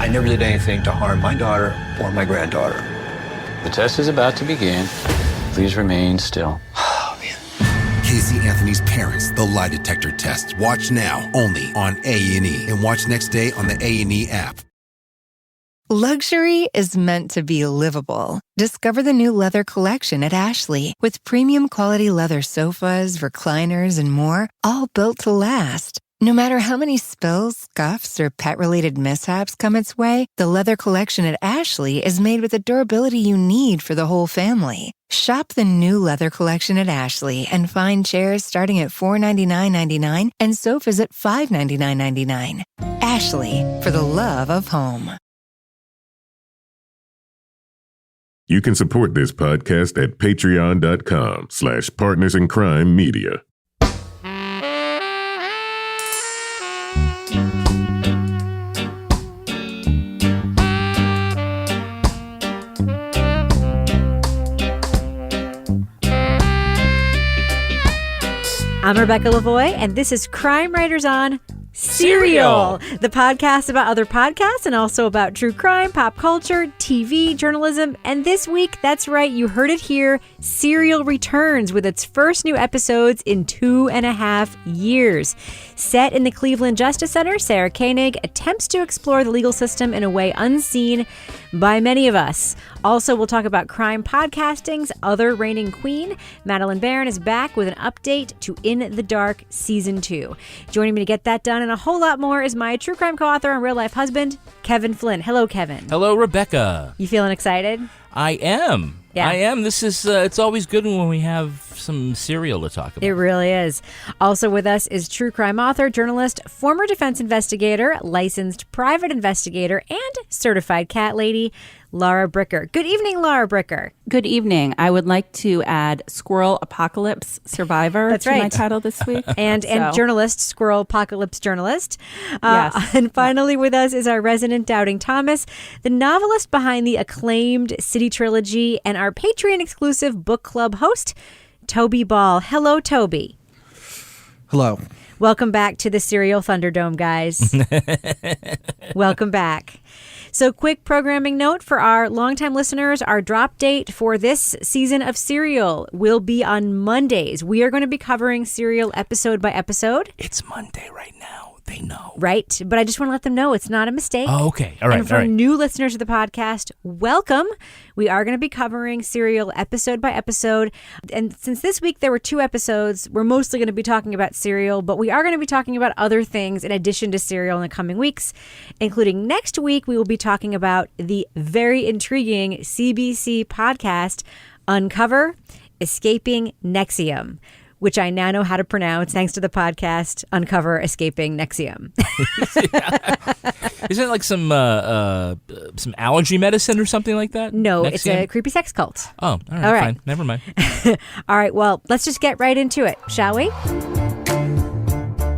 I never did anything to harm my daughter or my granddaughter. The test is about to begin. Please remain still. Oh, man. Casey Anthony's Parents, the lie detector test. Watch now, only on A&E. And watch next day on the A&E app. Luxury is meant to be livable. Discover the new leather collection at Ashley with premium quality leather sofas, recliners, and more, all built to last. No matter how many spills, scuffs, or pet-related mishaps come its way, the leather collection at Ashley is made with the durability you need for the whole family. Shop the new leather collection at Ashley and find chairs starting at $499.99 and sofas at $599.99. Ashley, for the love of home. You can support this podcast at patreon.com/partnersincrimemedia. I'm Rebecca Lavoie, and this is Crime Writers on Serial, the podcast about other podcasts and also about true crime, pop culture, TV, journalism. And this week, that's right, you heard it here, Serial returns with its first new episodes in 2.5 years. Set in the Cleveland Justice Center, Sarah Koenig attempts to explore the legal system in a way unseen by many of us. Also, we'll talk about crime podcasting's other reigning queen. Madeline Barron is back with an update to In the Dark Season 2. Joining me to get that done and a whole lot more is my true crime co-author and real-life husband, Kevin Flynn. Hello, Kevin. Hello, Rebecca. You feeling excited? I am. Yeah. I am. This is, it's always good when we have some serial to talk about. It really is. Also with us is true crime author, journalist, former defense investigator, licensed private investigator, and certified cat lady, Laura Bricker. Good evening, Laura Bricker. Good evening. I would like to add Squirrel Apocalypse Survivor That's to right. my title this week. And journalist, Squirrel Apocalypse journalist. Yes. And finally with us is our resident Doubting Thomas, the novelist behind the acclaimed City Trilogy and our Patreon exclusive book club host, Toby Ball. Hello, Toby. Hello. Welcome back to the Serial Thunderdome, guys. Welcome back. So quick programming note for our longtime listeners, our drop date for this season of Serial will be on Mondays. We are going to be covering Serial episode by episode. It's Monday right now. They know. Right. But I just want to let them know it's not a mistake. Oh, okay. All right. And for new listeners to the podcast, welcome. We are going to be covering Serial episode by episode. And since this week there were 2 episodes, we're mostly going to be talking about Serial, but we are going to be talking about other things in addition to Serial in the coming weeks, including next week we will be talking about the very intriguing CBC podcast, Uncover, Escaping NXIVM, which I now know how to pronounce thanks to the podcast Uncover Escaping NXIVM. Isn't it like some allergy medicine or something like that? No, NXIVM? It's a creepy sex cult. Oh, all right. Fine. Never mind. All right, well, let's just get right into it, shall we?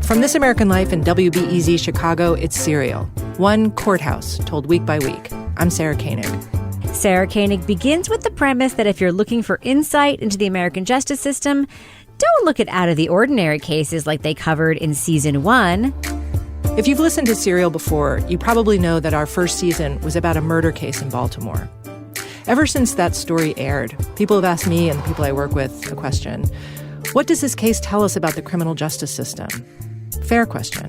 From This American Life and WBEZ Chicago, it's Serial. One courthouse told week by week. I'm Sarah Koenig. Sarah Koenig begins with the premise that if you're looking for insight into the American justice system, don't look at out-of-the-ordinary cases like they covered in Season 1. If you've listened to Serial before, you probably know that our first season was about a murder case in Baltimore. Ever since that story aired, people have asked me and the people I work with the question, what does this case tell us about the criminal justice system? Fair question.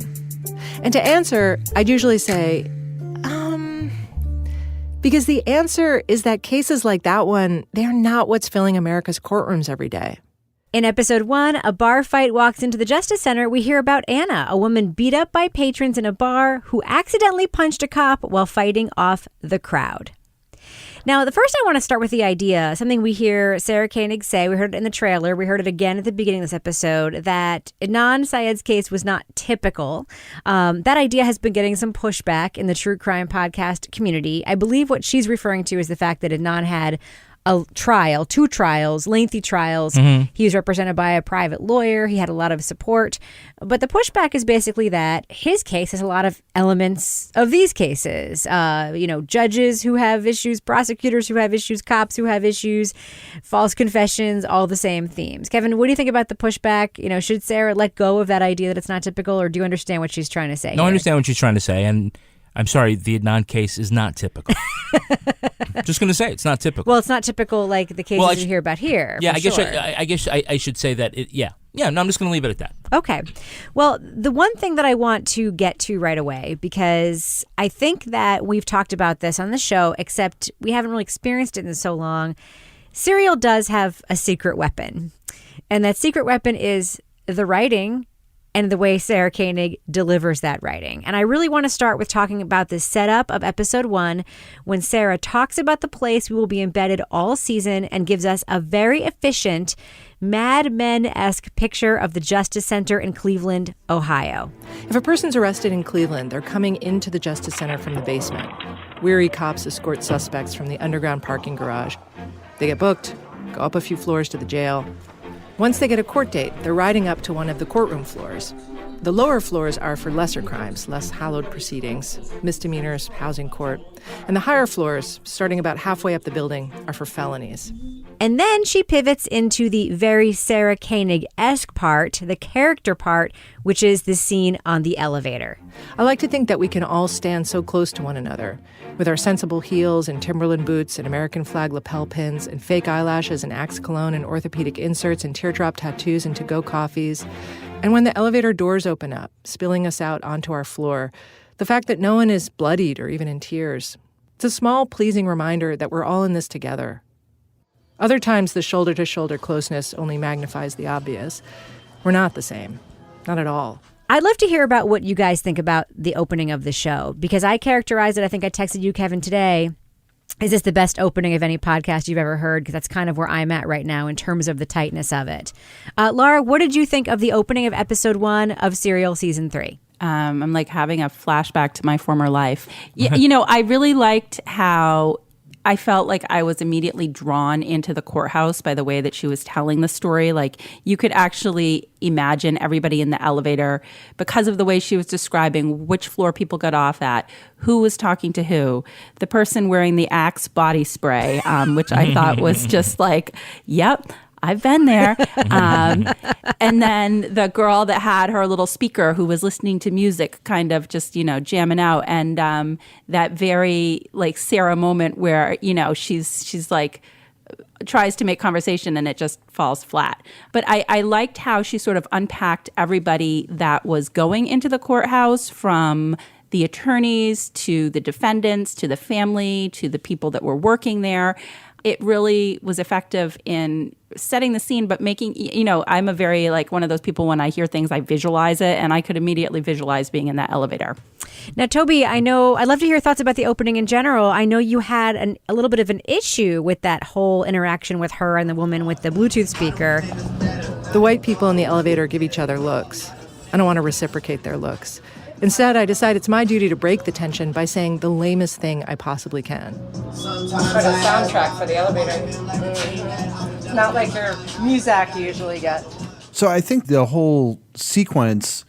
And to answer, I'd usually say, because the answer is that cases like that one, they're not what's filling America's courtrooms every day. In episode 1, a bar fight walks into the Justice Center. We hear about Anna, a woman beat up by patrons in a bar who accidentally punched a cop while fighting off the crowd. Now, the first I want to start with the idea, something we hear Sarah Koenig say, we heard it in the trailer, we heard it again at the beginning of this episode, that Adnan Syed's case was not typical. That idea has been getting some pushback in the true crime podcast community. I believe what she's referring to is the fact that Adnan had a trial, 2 trials, lengthy trials. Mm-hmm. He was represented by a private lawyer. He had a lot of support. But the pushback is basically that his case has a lot of elements of these cases. Judges who have issues, prosecutors who have issues, cops who have issues, false confessions, all the same themes. Kevin, what do you think about the pushback? Should Sarah let go of that idea that it's not typical, or do you understand what she's trying to say? No, I understand what she's trying to say. And I'm sorry, the Adnan case is not typical. Just going to say it's not typical. Well, it's not typical like the cases you hear about here. Yeah, for I guess I should say that. Yeah. No, I'm just going to leave it at that. Okay. Well, the one thing that I want to get to right away, because I think that we've talked about this on the show, except we haven't really experienced it in so long. Serial does have a secret weapon, and that secret weapon is the writing and the way Sarah Koenig delivers that writing. And I really want to start with talking about the setup of episode 1, when Sarah talks about the place we will be embedded all season and gives us a very efficient Mad Men-esque picture of the Justice Center in Cleveland, Ohio. If a person's arrested in Cleveland, they're coming into the Justice Center from the basement. Weary cops escort suspects from the underground parking garage. They get booked, go up a few floors to the jail. Once they get a court date, they're riding up to one of the courtroom floors. The lower floors are for lesser crimes, less hallowed proceedings, misdemeanors, housing court. And the higher floors, starting about halfway up the building, are for felonies. And then she pivots into the very Sarah Koenig-esque part, the character part, which is the scene on the elevator. I like to think that we can all stand so close to one another, with our sensible heels and Timberland boots and American flag lapel pins and fake eyelashes and Axe cologne and orthopedic inserts and teardrop tattoos and to-go coffees. And when the elevator doors open up, spilling us out onto our floor, the fact that no one is bloodied or even in tears. It's a small, pleasing reminder that we're all in this together. Other times, the shoulder-to-shoulder closeness only magnifies the obvious. We're not the same. Not at all. I'd love to hear about what you guys think about the opening of the show, because I characterized it, I think I texted you, Kevin, today. Is this the best opening of any podcast you've ever heard? Because that's kind of where I'm at right now in terms of the tightness of it. Laura, what did you think of the opening of episode 1 of Serial Season 3? I'm like having a flashback to my former life. I really liked how I felt like I was immediately drawn into the courthouse by the way that she was telling the story. Like, you could actually imagine everybody in the elevator because of the way she was describing which floor people got off at, who was talking to who, the person wearing the Axe body spray, which I thought was just like, yep, I've been there. And then the girl that had her little speaker who was listening to music, kind of just, jamming out. And that very like Sarah moment where, she's like, tries to make conversation and it just falls flat. But I liked how she sort of unpacked everybody that was going into the courthouse, from the attorneys to the defendants to the family to the people that were working there. It really was effective in setting the scene, but making, I'm a very, like, one of those people, when I hear things, I visualize it, and I could immediately visualize being in that elevator. Now, Toby, I'd love to hear your thoughts about the opening in general. I know you had a little bit of an issue with that whole interaction with her and the woman with the Bluetooth speaker. The white people in the elevator give each other looks. I don't want to reciprocate their looks. Instead, I decide it's my duty to break the tension by saying the lamest thing I possibly can. Put a soundtrack for the elevator. Not like your music you usually get. So I think the whole sequence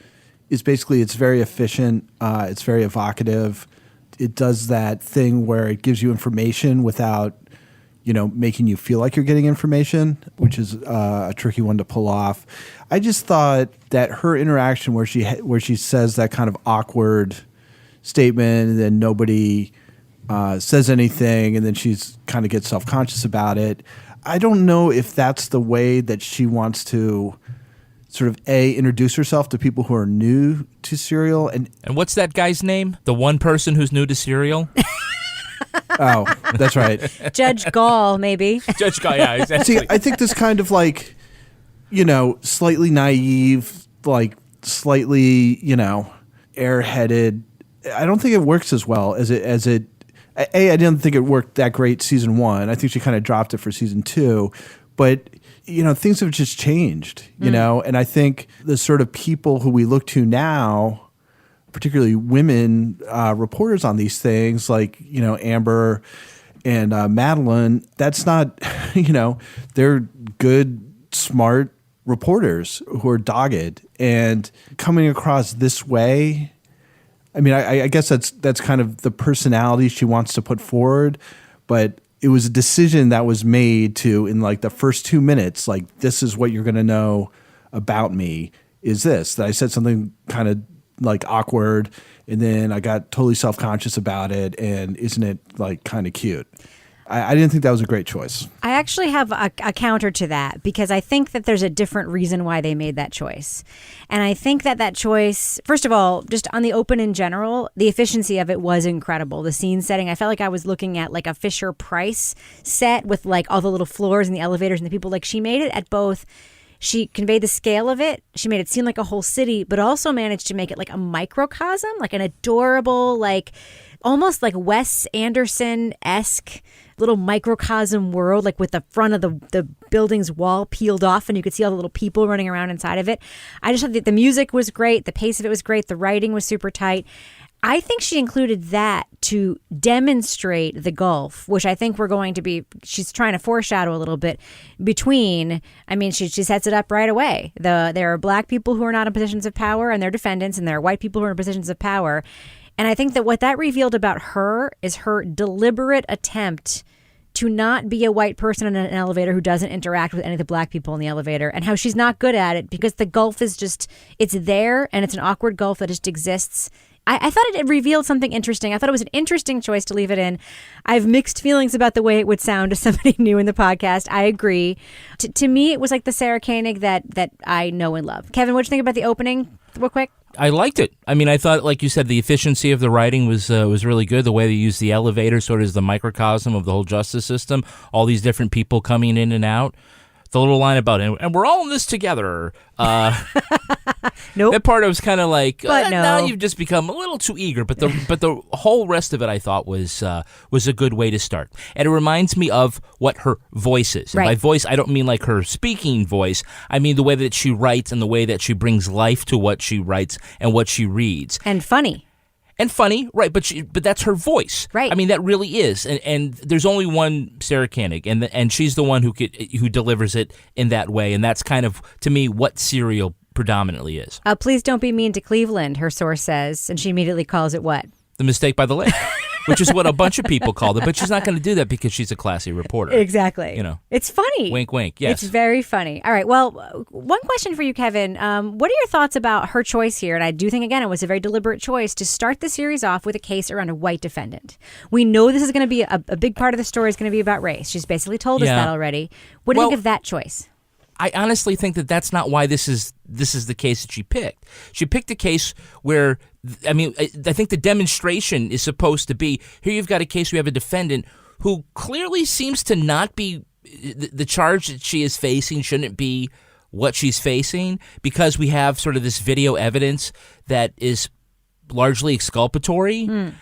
is basically, it's very efficient. It's very evocative. It does that thing where it gives you information without, making you feel like you're getting information, which is a tricky one to pull off. I just thought that her interaction where she says that kind of awkward statement and then nobody says anything and then she's kind of gets self-conscious about it. I don't know if that's the way that she wants to sort of introduce herself to people who are new to Serial. And what's that guy's name? The one person who's new to Serial? Oh, that's right. Judge Gaul, maybe. Judge Gaul, yeah, exactly. See, I think this kind of like, slightly naive, like slightly, airheaded. I don't think it works as well as it. I didn't think it worked that great season 1. I think she kind of dropped it for season 2, but things have just changed, and I think the sort of people who we look to now, particularly women reporters on these things, like, Amber and Madeline, that's not, they're good, smart reporters who are dogged, and coming across this way, I mean, I guess that's kind of the personality she wants to put forward, but it was a decision that was made to, in like the first 2 minutes, like, this is what you're going to know about me, is this, that I said something kind of like awkward, and then I got totally self-conscious about it, and isn't it like kind of cute? I didn't think that was a great choice. I actually have a counter to that, because I think that there's a different reason why they made that choice. And I think that choice, first of all, just on the open in general, the efficiency of it was incredible. The scene setting, I felt like I was looking at like a Fisher-Price set with like all the little floors and the elevators and the people. Like, she made it at both. She conveyed the scale of it. She made it seem like a whole city, but also managed to make it like a microcosm, like an adorable, like almost like Wes Anderson-esque little microcosm world, like with the front of the building's wall peeled off and you could see all the little people running around inside of it. I just thought that the music was great. The pace of it was great. The writing was super tight. I think she included that to demonstrate the gulf, which I think she's trying to foreshadow a little bit between, I mean, she sets it up right away. There are black people who are not in positions of power and they're defendants, and there are white people who are in positions of power. And I think that what that revealed about her is her deliberate attempt to not be a white person in an elevator who doesn't interact with any of the black people in the elevator, and how she's not good at it because the gulf is just, it's there, and it's an awkward gulf that just exists. I thought it revealed something interesting. I thought it was an interesting choice to leave it in. I have mixed feelings about the way it would sound to somebody new in the podcast. I agree. To me, it was like the Sarah Koenig that I know and love. Kevin, what do you think about the opening, real quick? I liked it. I mean, I thought, like you said, the efficiency of the writing was really good. The way they used the elevator sort of as the microcosm of the whole justice system, all these different people coming in and out. The little line about it, and we're all in this together. Nope. That part I was kind of like, no. Now you've just become a little too eager. But the whole rest of it I thought was a good way to start. And it reminds me of what her voice is. Right. And by voice, I don't mean like her speaking voice. I mean the way that she writes and the way that she brings life to what she writes and what she reads. And funny. And funny, right? But that's her voice, right? I mean, that really is. And there's only one Sarah Koenig, and she's the one who delivers it in that way. And that's kind of, to me, what Serial predominantly is. Please don't be mean to Cleveland, her source says, and she immediately calls it what? The Mistake by the Lake, which is what a bunch of people called it. But she's not going to do that because she's a classy reporter. Exactly. You know, it's funny. Wink, wink. Yes, it's very funny. All right. Well, one question for you, Kevin. What are your thoughts about her choice here? And I do think, again, it was a very deliberate choice to start the series off with a case around a white defendant. We know this is going to be a big part of the story is going to be about race. She's basically told us that already. What do you think of that choice? I honestly think that that's not why this is the case that she picked. She picked a case where, I mean, I think the demonstration is supposed to be, here you've got a case where you have a defendant who clearly seems to not be, the charge that she is facing shouldn't be what she's facing, because we have sort of this video evidence that is largely exculpatory.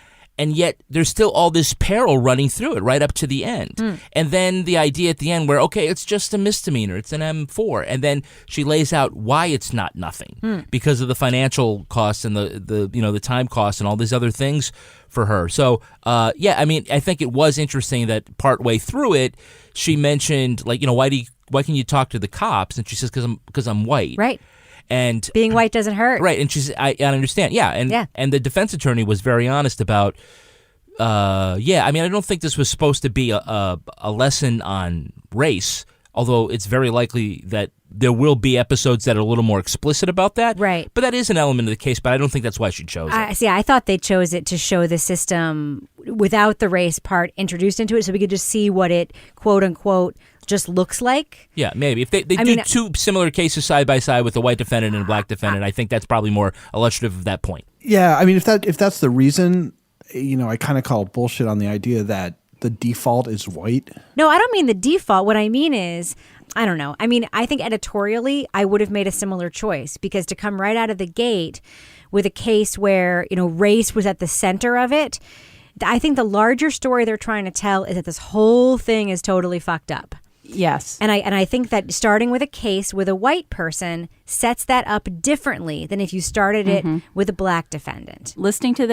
And yet there's still all this peril running through it right up to the end. And then the idea at the end where, okay, it's just a misdemeanor, it's an M4. And then she lays out why it's not nothing because of the financial costs and the time costs and all these other things for her. So, I mean, I think it was interesting that partway through it, she mentioned, like, why can you talk to the cops? And she says, because I'm white. Right. And being white doesn't hurt. Right. And she's, I understand. Yeah. And the defense attorney was very honest about, I mean, I don't think this was supposed to be a lesson on race, although it's very likely that there will be episodes that are a little more explicit about that. Right. But that is an element of the case, but I don't think that's why she chose it. I thought they chose it to show the system without the race part introduced into it, so we could just see what it, quote unquote, just looks like. Yeah, maybe. If they do two similar cases side by side with a white defendant and a black defendant, I think that's probably more illustrative of that point. Yeah, I mean, if that's the reason, I kind of call bullshit on the idea that the default is white. No, I don't mean the default. What I mean is, I don't know. I mean, I think editorially, I would have made a similar choice, because to come right out of the gate with a case where, race was at the center of it, I think the larger story they're trying to tell is that this whole thing is totally fucked up. Yes. And I think that starting with a case with a white person sets that up differently than if you started it with a black defendant. Listening to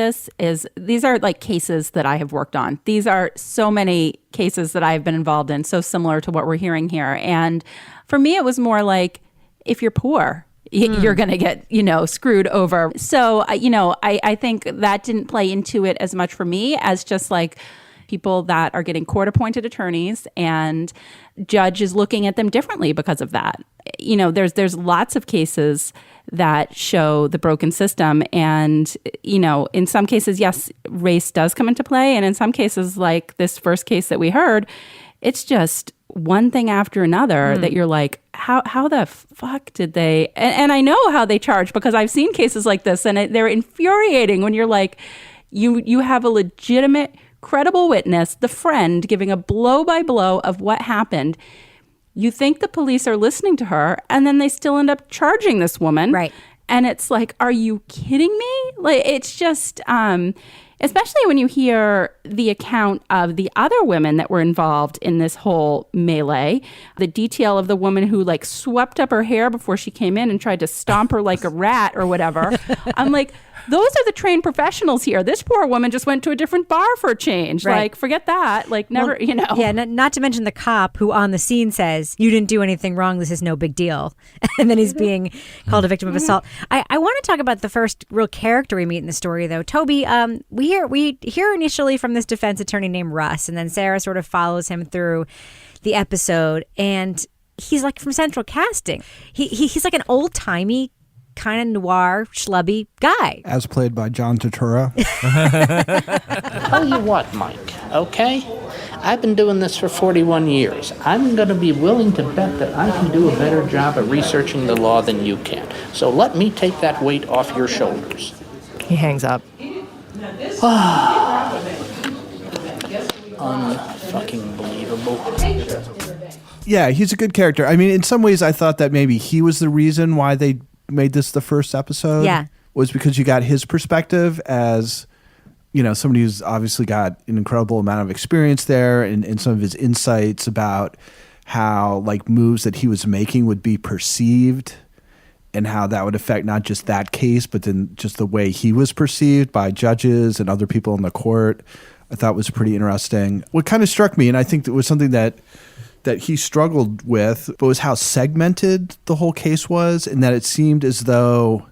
these are like cases that I have worked on. These are so many cases that I've been involved in, so similar to what we're hearing here. And for me, it was more like, if you're poor, you're going to get, screwed over. So, I think that didn't play into it as much for me as just like people that are getting court-appointed attorneys, and judge is looking at them differently because of that. there's lots of cases that show the broken system. And, in some cases, yes, race does come into play. And in some cases, like this first case that we heard, it's just one thing after another that you're like, how the fuck did they? And I know how they charge because I've seen cases like this, and they're infuriating when you're like, you have a legitimate, credible witness, the friend, giving a blow-by-blow of what happened. You think the police are listening to her, and then they still end up charging this woman. Right. And it's like, are you kidding me? Like, it's just, especially when you hear the account of the other women that were involved in this whole melee, the detail of the woman who like swept up her hair before she came in and tried to stomp her like a rat or whatever. I'm like, those are the trained professionals here. This poor woman just went to a different bar for a change. Right. Like, forget that. Like, never, Yeah, not to mention the cop who on the scene says, you didn't do anything wrong. This is no big deal. And then he's being called a victim of assault. I want to talk about the first real character we meet in the story, though. Toby, we hear initially from this defense attorney named Russ, and then Sarah sort of follows him through the episode. And he's like from Central Casting. He's like an old-timey kind of noir, schlubby guy. As played by John Turturro. Tell you what, Mike, okay? I've been doing this for 41 years. I'm going to be willing to bet that I can do a better job of researching the law than you can. So let me take that weight off your shoulders. He hangs up. Unfucking believable. Yeah, he's a good character. I mean, in some ways, I thought that maybe he was the reason why they made this the first episode. Yeah. Was because you got his perspective as, somebody who's obviously got an incredible amount of experience there, and some of his insights about how like moves that he was making would be perceived and how that would affect not just that case, but then just the way he was perceived by judges and other people in the court. I thought was pretty interesting. What kind of struck me, and I think that was something that he struggled with, but was how segmented the whole case was, and that it seemed as though,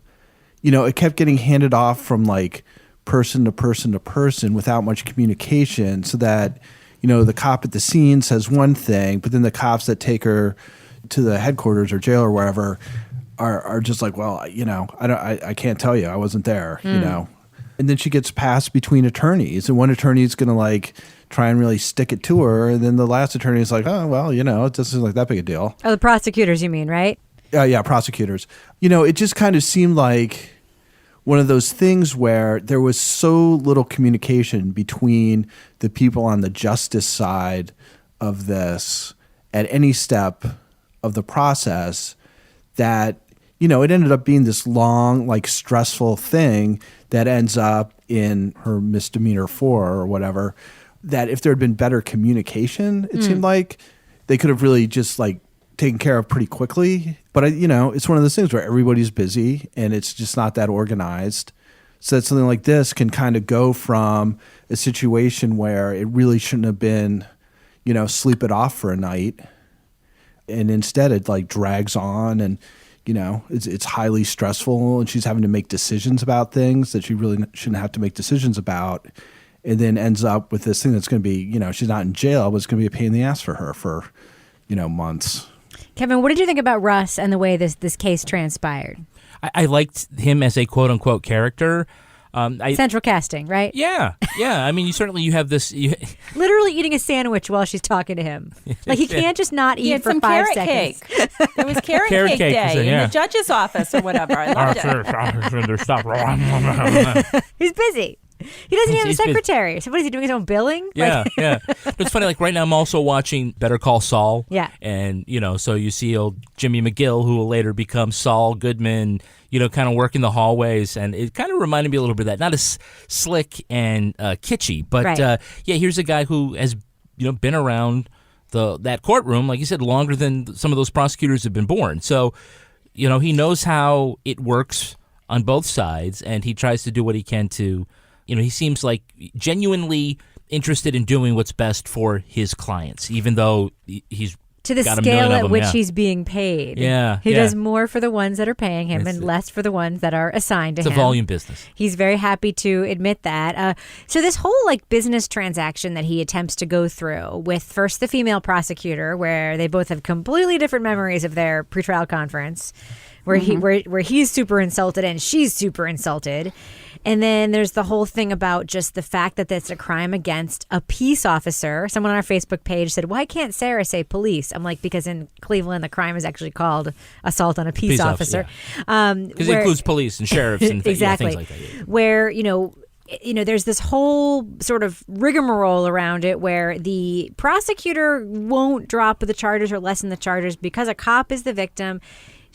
it kept getting handed off from like person to person to person without much communication, so that, the cop at the scene says one thing, but then the cops that take her to the headquarters or jail or wherever are just like, well, I can't tell you, I wasn't there, And then she gets passed between attorneys, and one attorney is going to like try and really stick it to her, and then the last attorney is like, oh, well, it doesn't seem like that big a deal. Oh, the prosecutors, you mean, right? Yeah, prosecutors. It just kind of seemed like one of those things where there was so little communication between the people on the justice side of this at any step of the process that, it ended up being this long, like stressful thing that ends up in her misdemeanor 4 or whatever, that if there had been better communication, it seemed like they could have really just like taken care of pretty quickly. But, it's one of those things where everybody's busy and it's just not that organized. So that something like this can kind of go from a situation where it really shouldn't have been, sleep it off for a night. And instead it like drags on and, it's highly stressful, and she's having to make decisions about things that she really shouldn't have to make decisions about, and then ends up with this thing that's going to be, she's not in jail, but it's going to be a pain in the ass for her for, months. Kevin, what did you think about Russ and the way this case transpired? I liked him as a quote unquote character. Central Casting, right? Yeah. I mean, you have this. Literally eating a sandwich while she's talking to him. Like he can't just not eat for some 5 carrot seconds. Cake. There was carrot cake day in the judge's office or whatever. I loved it. He's busy. He doesn't even have a secretary. So what is he doing, his own billing? Yeah. But it's funny, like right now I'm also watching Better Call Saul. Yeah. And, so you see old Jimmy McGill, who will later become Saul Goodman, kind of work in the hallways. And it kind of reminded me a little bit of that. Not as slick and kitschy, but right. Here's a guy who has, been around that courtroom, like you said, longer than some of those prosecutors have been born. So, he knows how it works on both sides, and he tries to do what he can to, he seems like genuinely interested in doing what's best for his clients, even though he's to the got a scale million of at them, which yeah. he's being paid. Yeah, He yeah. does more for the ones that are paying him It's- and less for the ones that are assigned to It's him. a volume business. He's very happy to admit that. So this whole like business transaction that he attempts to go through with first the female prosecutor, where they both have completely different memories of their pretrial conference, where where he's super insulted and she's super insulted. And then there's the whole thing about just the fact that it's a crime against a peace officer. Someone on our Facebook page said, "Why can't Sarah say police?" I'm like, because in Cleveland, the crime is actually called assault on a peace officer. Because it includes police and sheriffs and exactly. things like that. Yeah. Where, there's this whole sort of rigmarole around it where the prosecutor won't drop the charges or lessen the charges because a cop is the victim.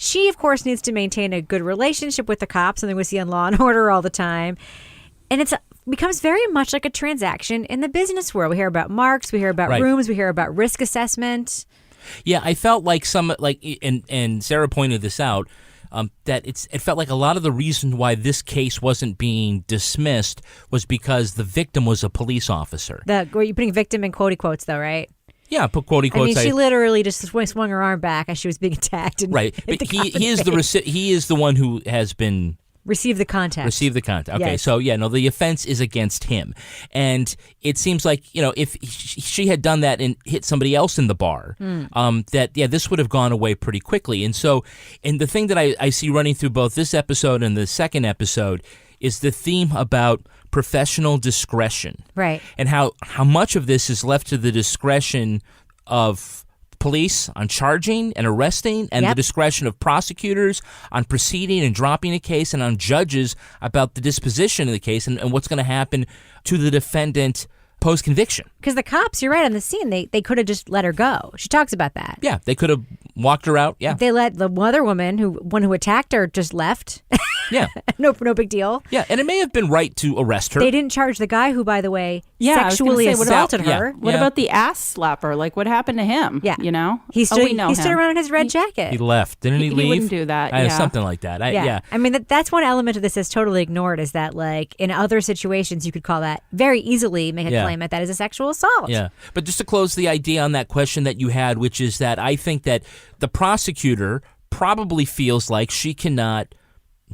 She, of course, needs to maintain a good relationship with the cops, something we see in Law and Order all the time. And it becomes very much like a transaction in the business world. We hear about marks, we hear about rooms, we hear about risk assessment. Yeah, I felt like and Sarah pointed this out, that it felt like a lot of the reason why this case wasn't being dismissed was because the victim was a police officer. Were you putting victim in quotey quotes, though, right? Yeah, put quotey quotes. I mean, she literally just swung her arm back as she was being attacked. And right, but he is the one who has been received the contact. Okay, yes. So the offense is against him, and it seems like if she had done that and hit somebody else in the bar, this would have gone away pretty quickly. And the thing that I see running through both this episode and the second episode is the theme about professional discretion. Right. And how much of this is left to the discretion of police on charging and arresting, and the discretion of prosecutors on proceeding and dropping a case, and on judges about the disposition of the case and what's going to happen to the defendant post-conviction. Because the cops, you're right, on the scene, they could have just let her go. She talks about that. Yeah, they could have walked her out. Yeah. They let the other woman, who attacked her, just left. Yeah. No big deal. Yeah, and it may have been right to arrest her. They didn't charge the guy who, by the way, Yeah, sexually assaulted her. What about the ass slapper? Like, what happened to him? Yeah. He stood around in his red jacket. He left. Didn't he leave? He wouldn't do that. Something like that. Yeah. I mean, that's one element of this is totally ignored, is that, like, in other situations, you could call that very easily, make a claim that is a sexual assault. Yeah. But just to close the idea on that question that you had, which is that I think that the prosecutor probably feels like she cannot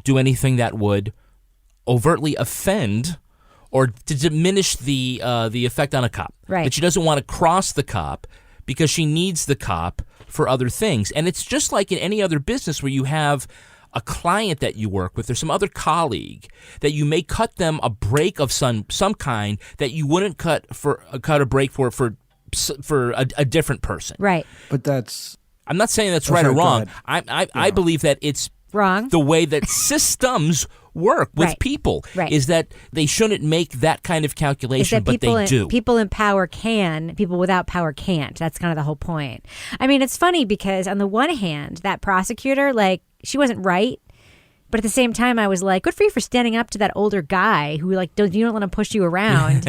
do anything that would overtly offend or to diminish the effect on a cop. Right. That she doesn't want to cross the cop because she needs the cop for other things. And it's just like in any other business where you have a client that you work with or some other colleague that you may cut them a break of some kind that you wouldn't cut a break for a different person. Right. But I'm not saying that's right or wrong. I believe that it's wrong. The way that systems work with people is that they shouldn't make that kind of calculation, but they do. People in power can, people without power can't. That's kind of the whole point. I mean, it's funny because on the one hand, that prosecutor, like, she wasn't right. But at the same time, I was like, good for you for standing up to that older guy who, like, you don't let him push you around.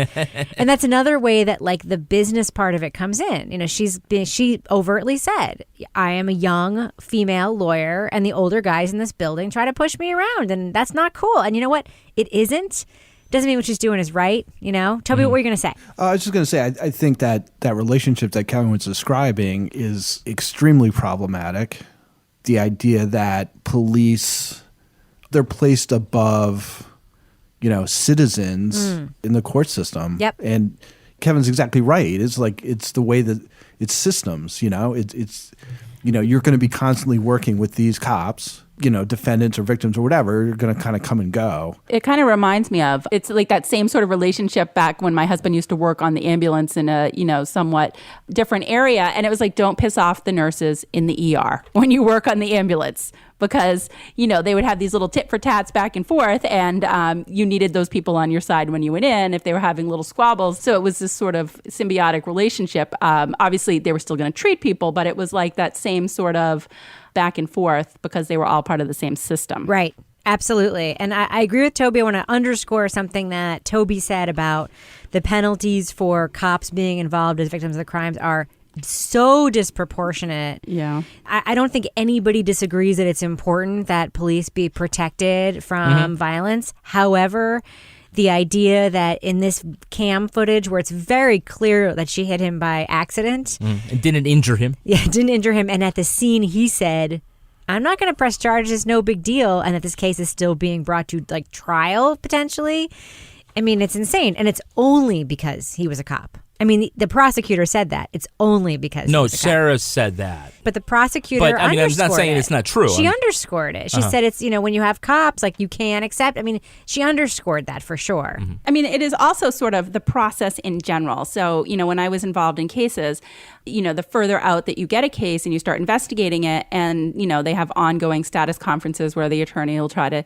And that's another way that, like, the business part of it comes in. You know, she overtly said, I am a young female lawyer, and the older guys in this building try to push me around, and that's not cool. And you know what? It isn't. Doesn't mean what she's doing is right. You know, Toby, what were you going to say? I was just going to say, I think that relationship that Kevin was describing is extremely problematic. The idea that police, they're placed above, citizens in the court system. Yep. And Kevin's exactly right. It's like, it's the way that it's systems, it's you're going to be constantly working with these cops, defendants or victims or whatever, you're going to kind of come and go. It kind of reminds me of, it's like that same sort of relationship back when my husband used to work on the ambulance in a, somewhat different area. And it was like, don't piss off the nurses in the ER when you work on the ambulance. Because, they would have these little tit for tats back and forth, and you needed those people on your side when you went in if they were having little squabbles. So it was this sort of symbiotic relationship. Obviously, they were still going to treat people, but it was like that same sort of back and forth because they were all part of the same system. Right. Absolutely. And I agree with Toby. I want to underscore something that Toby said about the penalties for cops being involved as victims of the crimes are so disproportionate. Yeah. I don't think anybody disagrees that it's important that police be protected from violence. However, The idea that in this cam footage where it's very clear that she hit him by accident. And didn't injure him. Yeah, didn't injure him. And at the scene, he said, I'm not going to press charges. It's no big deal. And that this case is still being brought to like trial potentially. I mean, it's insane. And it's only because he was a cop. I mean, the prosecutor said that. It's only because No, he was a cop. Sarah said that. But the prosecutor But, I mean, I'm underscored not saying it. it's not true. She I'm- underscored it. She said it's, when you have cops, like you can't accept. I mean, she underscored that for sure. I mean, it is also sort of the process in general. So, when I was involved in cases, the further out that you get a case and you start investigating it and, they have ongoing status conferences where the attorney will try to,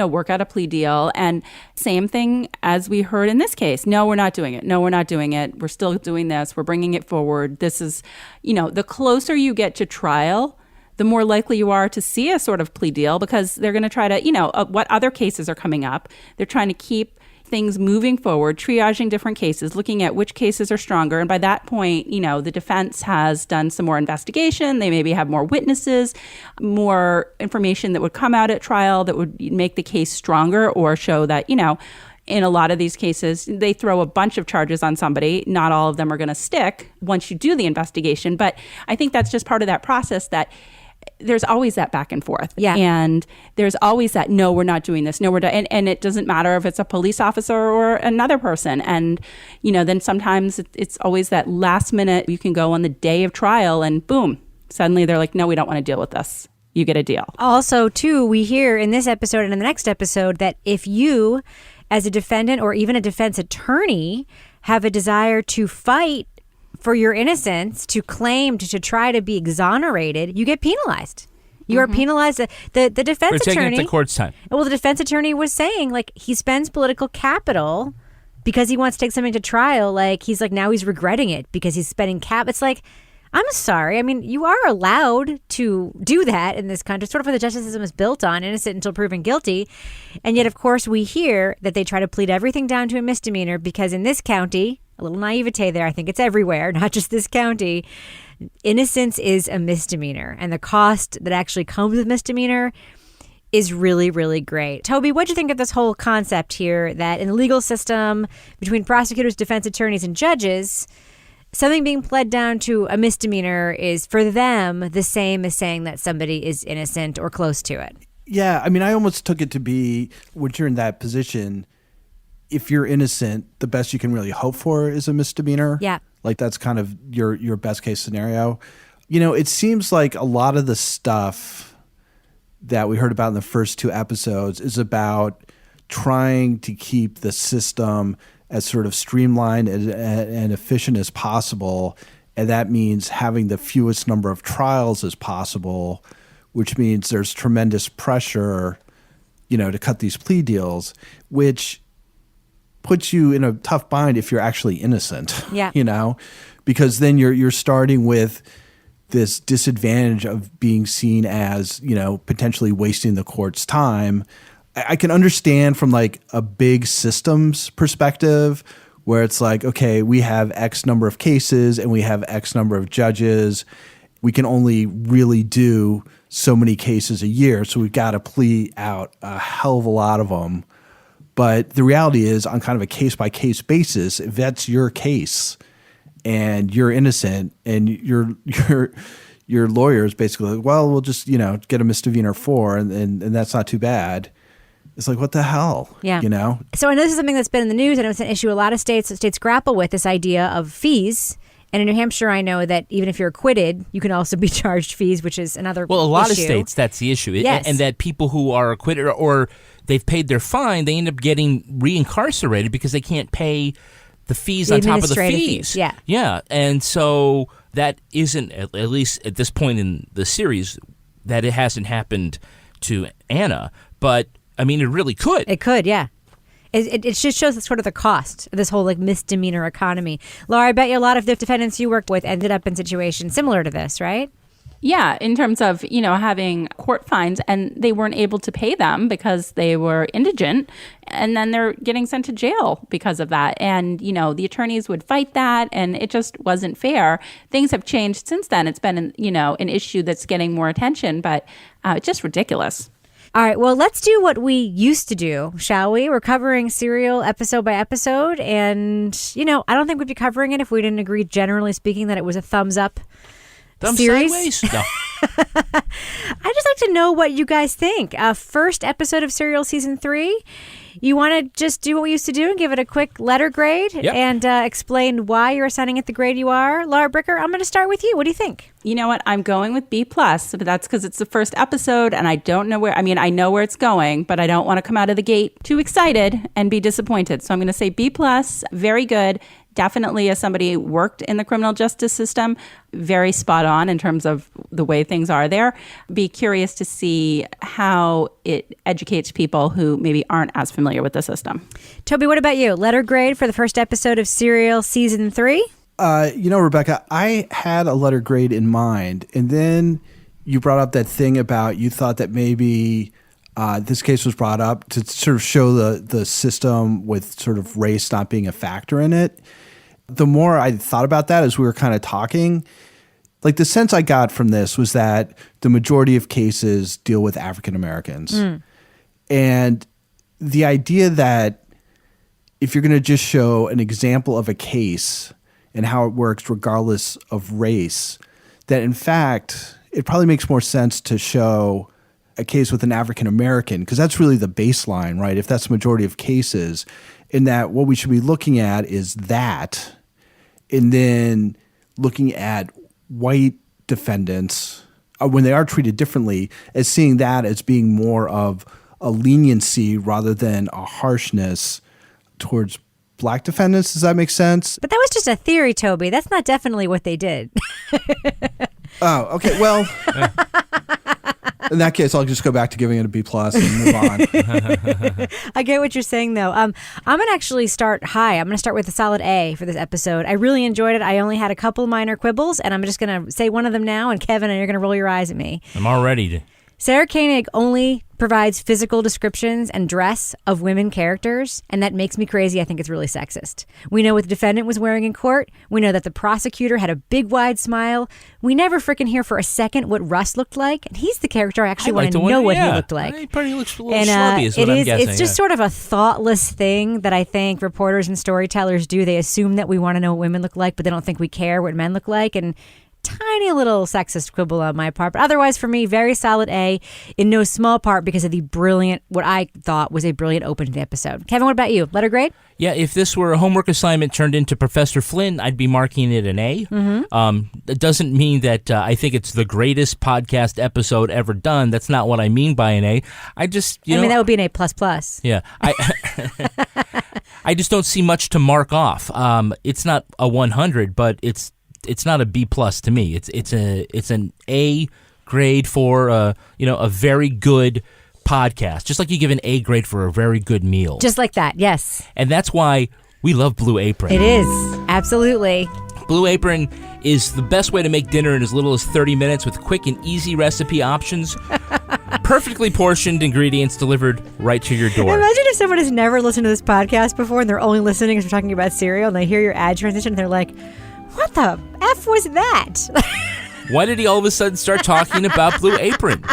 work out a plea deal. And same thing as we heard in this case. No, we're not doing it. No, we're not doing it. We're still doing this. We're bringing it forward. This is, the closer you get to trial, the more likely you are to see a sort of plea deal because they're going to try to, what other cases are coming up. They're trying to keep things moving forward, triaging different cases, looking at which cases are stronger. And by that point, the defense has done some more investigation. They maybe have more witnesses, more information that would come out at trial that would make the case stronger or show that, in a lot of these cases, they throw a bunch of charges on somebody. Not all of them are going to stick once you do the investigation. But I think that's just part of that process that there's always that back and forth. Yeah. And there's always that, no, we're not doing this. No, we're doing, and it doesn't matter if it's a police officer or another person. And, then sometimes it's always that last minute, you can go on the day of trial and boom, suddenly they're like, no, we don't want to deal with this. You get a deal. Also, too, we hear in this episode and in the next episode that if you, as a defendant or even a defense attorney, have a desire to fight for your innocence, to claim, to try to be exonerated, you get penalized. You are penalized. The defense For taking attorney. up the court's time. Well, the defense attorney was saying, like, he spends political capital because he wants to take something to trial. Like, he's like, now he's regretting it because he's spending It's like, I'm sorry. I mean, you are allowed to do that in this country. Sort of what the justice system is built on, innocent until proven guilty. And yet, of course, we hear that they try to plead everything down to a misdemeanor because in this county, a little naivete there, I think it's everywhere, not just this county, innocence is a misdemeanor. And the cost that actually comes with misdemeanor is really, really great. Toby, what'd you think of this whole concept here that in the legal system, between prosecutors, defense attorneys, and judges, something being pled down to a misdemeanor is for them the same as saying that somebody is innocent or close to it? Yeah, I mean, I almost took it to be, when you're in that position, if you're innocent, the best you can really hope for is a misdemeanor. Yeah. Like that's kind of your best case scenario. It seems like a lot of the stuff that we heard about in the first two episodes is about trying to keep the system as sort of streamlined and efficient as possible. And that means having the fewest number of trials as possible, which means there's tremendous pressure, to cut these plea deals, which puts you in a tough bind if you're actually innocent. Yeah. Because then you're starting with this disadvantage of being seen as, potentially wasting the court's time. I can understand from like a big systems perspective where it's like, okay, we have X number of cases and we have X number of judges. We can only really do so many cases a year. So we've got to plea out a hell of a lot of them. But the reality is on kind of a case by case basis, if that's your case and you're innocent and your lawyer is basically like, well, we'll just, get a misdemeanor for and that's not too bad. It's like, what the hell? Yeah. So I know this is something that's been in the news. I know it's an issue a lot of states grapple with, this idea of fees. And in New Hampshire, I know that even if you're acquitted, you can also be charged fees, which is another Well, a lot issue. of states, that's the issue. Yes. And that people who are acquitted or they've paid their fine, they end up getting reincarcerated because they can't pay the fees on top of the administrative fees. Yeah. Yeah. And so that isn't, at least at this point in the series, that it hasn't happened to Anna. But, I mean, it really could. It could, yeah. It just shows sort of the cost of this whole like misdemeanor economy. Laura, I bet you a lot of the defendants you work with ended up in situations similar to this, right? Yeah, in terms of, having court fines and they weren't able to pay them because they were indigent, and then they're getting sent to jail because of that. And, the attorneys would fight that and it just wasn't fair. Things have changed since then. It's been, an issue that's getting more attention, but it's just ridiculous. All right, well, let's do what we used to do, shall we? We're covering Serial episode by episode, and, I don't think we'd be covering it if we didn't agree, generally speaking, that it was a thumbs up series. Sideways? No. I just like to know what you guys think. First episode of Serial Season 3. You want to just do what we used to do and give it a quick letter grade and explain why you're assigning it the grade you are? Laura Bricker, I'm going to start with you. What do you think? You know what? I'm going with B+, but that's because it's the first episode and I don't know where, I know where it's going, but I don't want to come out of the gate too excited and be disappointed. So I'm going to say B+, very good. Definitely, as somebody who worked in the criminal justice system, very spot on in terms of the way things are there. Be curious to see how it educates people who maybe aren't as familiar with the system. Toby, what about you? Letter grade for the first episode of Serial Season 3? Rebecca, I had a letter grade in mind, and then you brought up that thing about you thought that maybe this case was brought up to sort of show the system with sort of race not being a factor in it. The more I thought about that as we were kind of talking, like the sense I got from this was that the majority of cases deal with African Americans. And the idea that if you're going to just show an example of a case and how it works regardless of race, that in fact, it probably makes more sense to show a case with an African American, because that's really the baseline, right? If that's the majority of cases, in that what we should be looking at is that, and then looking at white defendants when they are treated differently, as seeing that as being more of a leniency rather than a harshness towards black defendants. Does that make sense? But that was just a theory, Toby. That's not definitely what they did. Oh, okay. Well, in that case, I'll just go back to giving it a B+ and move on. I get what you're saying, though. I'm going to actually start high. I'm going to start with a solid A for this episode. I really enjoyed it. I only had a couple minor quibbles, and I'm just going to say one of them now. And Kevin, you're going to roll your eyes at me. I'm all ready to. Sarah Koenig only provides physical descriptions and dress of women characters, and that makes me crazy. I think it's really sexist. We know what the defendant was wearing in court. We know that the prosecutor had a big, wide smile. We never frickin' hear for a second what Russ looked like, and he's the character I actually want to know what he looked like. He probably looks a little schlubby is what I'm guessing. It's just sort of a thoughtless thing that I think reporters and storytellers do. They assume that we want to know what women look like, but they don't think we care what men look like, and tiny little sexist quibble on my part. But otherwise, for me, very solid A, in no small part because of the brilliant, what I thought was a brilliant open to the episode. Kevin, what about you? Letter grade? Yeah, if this were a homework assignment turned into Professor Flynn, I'd be marking it an A. That doesn't mean that I think it's the greatest podcast episode ever done. That's not what I mean by an A. I just, I mean, that would be an A++. Yeah. I just don't see much to mark off. It's not a 100, but it's not a B+ to me. It's an A grade for a very good podcast, just like you give an A grade for a very good meal. Just like that, yes. And that's why we love Blue Apron. It is, absolutely. Blue Apron is the best way to make dinner in as little as 30 minutes with quick and easy recipe options. Perfectly portioned ingredients delivered right to your door. Imagine if someone has never listened to this podcast before and they're only listening because we're talking about cereal and they hear your ad transition and they're like, what the F was that? Why did he all of a sudden start talking about Blue Apron?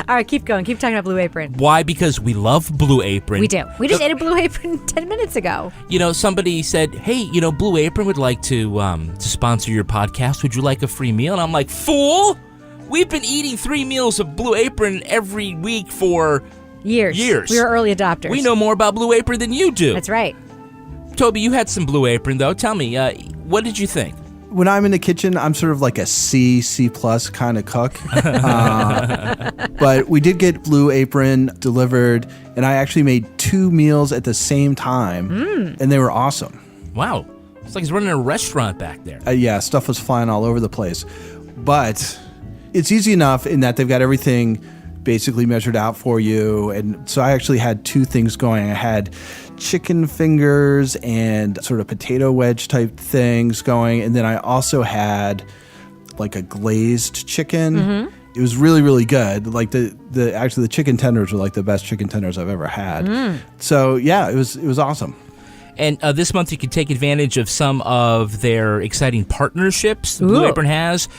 All right, keep going. Keep talking about Blue Apron. Why? Because we love Blue Apron. We do. We just ate a Blue Apron 10 minutes ago. Somebody said, hey, Blue Apron would like to sponsor your podcast. Would you like a free meal? And I'm like, fool! We've been eating 3 meals of Blue Apron every week for years. We were early adopters. We know more about Blue Apron than you do. That's right. Toby, you had some Blue Apron, though. Tell me, what did you think? When I'm in the kitchen, I'm sort of like a C+ kind of cook. But we did get Blue Apron delivered, and I actually made 2 meals at the same time, and they were awesome. Wow. It's like he's running a restaurant back there. Yeah, stuff was flying all over the place. But it's easy enough in that they've got everything basically measured out for you. And so I actually had 2 things going. I had chicken fingers and sort of potato wedge type things going. And then I also had like a glazed chicken. It was really, really good. Like the chicken tenders were like the best chicken tenders I've ever had. So yeah, it was awesome. And this month you can take advantage of some of their exciting partnerships Blue Apron has.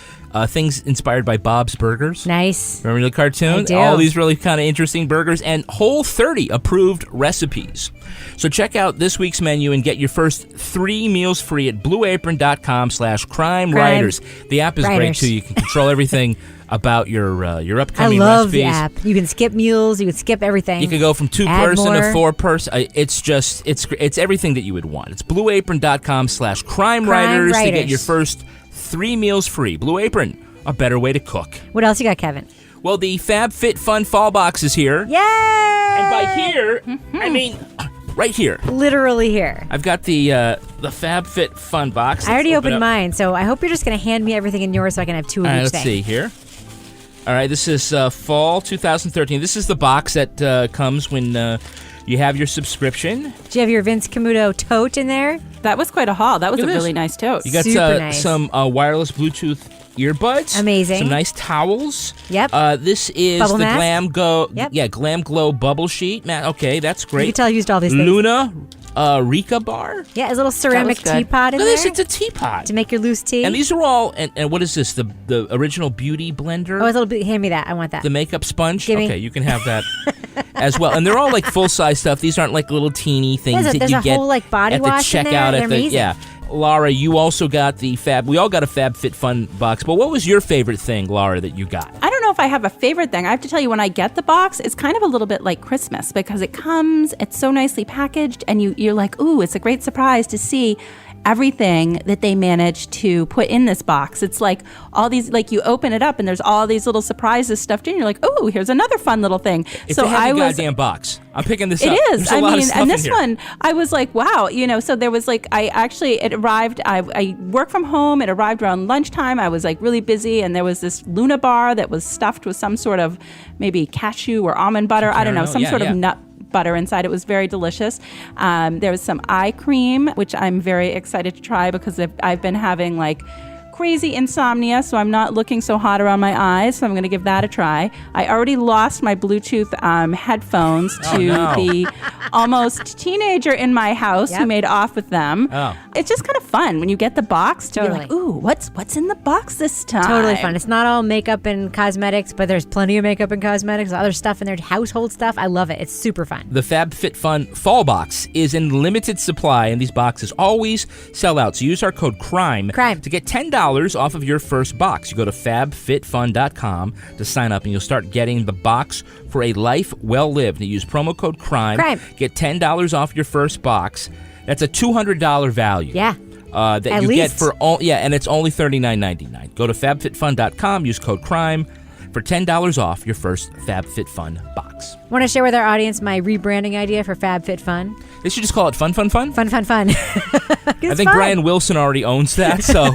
things inspired by Bob's Burgers. Nice. Remember the cartoon? I do. All these really kind of interesting burgers and Whole30 approved recipes. So check out this week's menu and get your first 3 meals free at blueapron.com/crime writers. The app is great too. You can control everything about your upcoming recipes. I love recipes. the app. You can skip meals. You can skip everything. You can go from 2-person to 4-person. It's everything that you would want. It's blueapron.com/crime writers to get your first 3 meals free. Blue Apron, a better way to cook. What else you got, Kevin? Well, the FabFitFun Fall Box is here. Yay! And by here, I mean right here. Literally here. I've got the FabFitFun box. I already opened mine, so I hope you're just going to hand me everything in yours so I can have 2 of each let's thing. see here. All right, this is fall 2013. This is the box that comes when you have your subscription. Do you have your Vince Camuto tote in there? That was quite a haul. That was a really nice tote. You got nice. some wireless Bluetooth earbuds. Amazing. Some nice towels. Yep. This is Bubble the mask? Glam Go. Yep. Yeah, Glam Glow bubble sheet. Okay, that's great. You can tell I used all these things. Luna Rika bar. Yeah, it's a little ceramic teapot in Look there. at this, it's a teapot. To make your loose tea. And these are all, and what is this, the original beauty blender? Oh, it's a little bit, hand me that. I want that. The makeup sponge? Gimme. Okay, you can have that as well. And they're all like full-size stuff. These aren't like little teeny things that there's you a get whole, like, body at the wash in checkout there. at They're the amazing. yeah. Laura, you also got we all got a FabFitFun box, but what was your favorite thing, Laura, that you got? I don't know if I have a favorite thing. I have to tell you, when I get the box, it's kind of a little bit like Christmas because it comes, it's so nicely packaged, and you're like, ooh, it's a great surprise to see everything that they managed to put in this box. It's like all these, like you open it up and there's all these little surprises stuffed in. You're like, oh, here's another fun little thing. It's a heavy goddamn box. I'm picking this up. It is. There's a lot of stuff and in this here. one, I was like, wow, so there was like, it arrived, I work from home, it arrived around lunchtime, I was like really busy, and there was this Luna bar that was stuffed with some sort of maybe cashew or almond butter, I don't know, some sort of nut butter inside. It was very delicious. There was some eye cream, which I'm very excited to try because I've been having like crazy insomnia, so I'm not looking so hot around my eyes, so I'm going to give that a try. I already lost my Bluetooth headphones to the almost teenager in my house who made off with them. Oh. It's just kind of fun when you get the box to be like, ooh, what's in the box this time? Totally fun. It's not all makeup and cosmetics, but there's plenty of makeup and cosmetics, other stuff in there, household stuff. I love it. It's super fun. The FabFitFun Fall Box is in limited supply, and these boxes always sell out. So use our code CRIME to get $10 off of your first box. You go to fabfitfun.com to sign up, and you'll start getting the box for a life well lived. And you use promo code CRIME. Get $10 off your first box. That's a $200 value. Yeah. That At you least. get for and it's only $39.99. Go to fabfitfun.com, use code CRIME for $10 off your first FabFitFun box. Want to share with our audience my rebranding idea for FabFitFun? They should just call it Fun Fun Fun? Fun Fun Fun. I think Brian Wilson already owns that, so.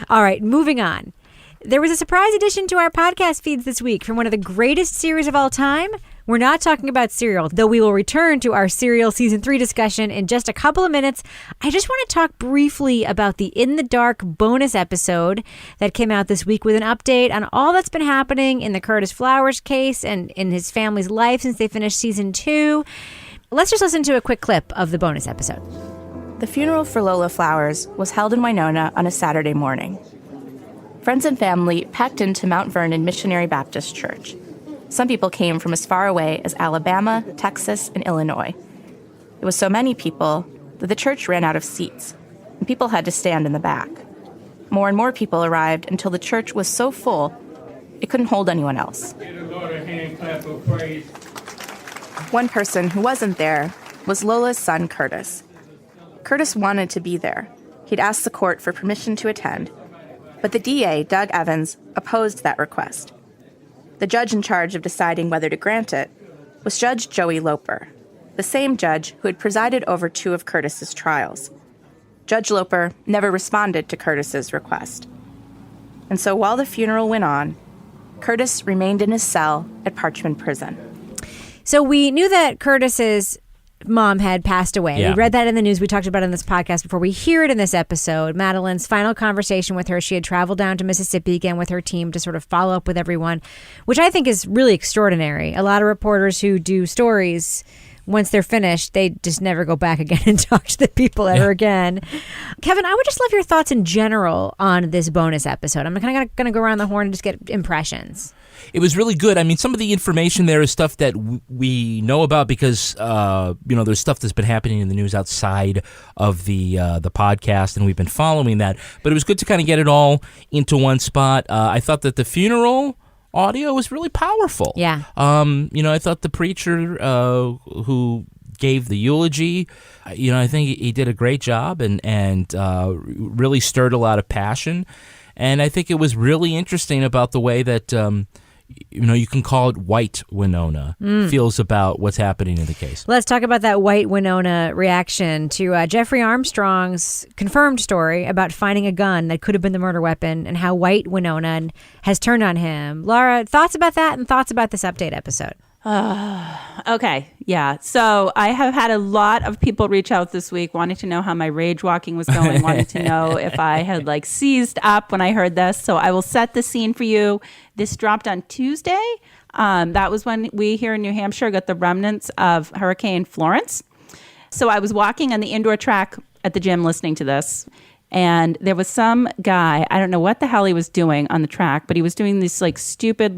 All right, moving on. There was a surprise addition to our podcast feeds this week from one of the greatest series of all time. We're not talking about Serial, though we will return to our Serial Season 3 discussion in just a couple of minutes. I just want to talk briefly about the In the Dark bonus episode that came out this week with an update on all that's been happening in the Curtis Flowers case and in his family's life since they finished Season 2. Let's just listen to a quick clip of the bonus episode. The funeral for Lola Flowers was held in Winona on a Saturday morning. Friends and family packed into Mount Vernon Missionary Baptist Church. Some people came from as far away as Alabama, Texas, and Illinois. It was so many people that the church ran out of seats, and people had to stand in the back. More and more people arrived until the church was so full it couldn't hold anyone else. One person who wasn't there was Lola's son, Curtis. Curtis wanted to be there. He'd asked the court for permission to attend, but the DA, Doug Evans, opposed that request. The judge in charge of deciding whether to grant it was Judge Joey Loper, the same judge who had presided over 2 of Curtis's trials. Judge Loper never responded to Curtis's request. And so while the funeral went on, Curtis remained in his cell at Parchman Prison. So we knew that Curtis's mom had passed away. Yeah. We read that in the news. We talked about it in this podcast before. We hear it in this episode. Madeline's final conversation with her. She had traveled down to Mississippi again with her team to sort of follow up with everyone, which I think is really extraordinary. A lot of reporters who do stories once they're finished, they just never go back again and talk to the people ever again. Kevin, I would just love your thoughts in general on this bonus episode. I'm kind of going to go around the horn and just get impressions. It was really good. I mean, some of the information there is stuff that we know about because, there's stuff that's been happening in the news outside of the podcast, and we've been following that. But it was good to kind of get it all into one spot. I thought that the funeral audio was really powerful. Yeah. I thought the preacher who gave the eulogy, I think he did a great job and really stirred a lot of passion. And I think it was really interesting about the way that, you can call it white Winona feels about what's happening in the case. Let's talk about that white Winona reaction to Jeffrey Armstrong's confirmed story about finding a gun that could have been the murder weapon and how white Winona has turned on him. Laura, thoughts about that and thoughts about this update episode? Okay. Yeah. So I have had a lot of people reach out this week wanting to know how my rage walking was going, wanting to know if I had seized up when I heard this. So I will set the scene for you. This dropped on Tuesday. That was when we here in New Hampshire got the remnants of Hurricane Florence. So I was walking on the indoor track at the gym listening to this. And there was some guy, I don't know what the hell he was doing on the track, but he was doing this stupid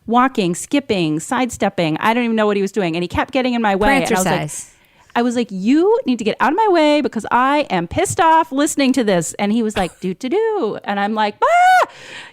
walking, skipping, sidestepping. I don't even know what he was doing. And he kept getting in my way. Prancercise. I was like, you need to get out of my way because I am pissed off listening to this. And he was like, do. And I'm like,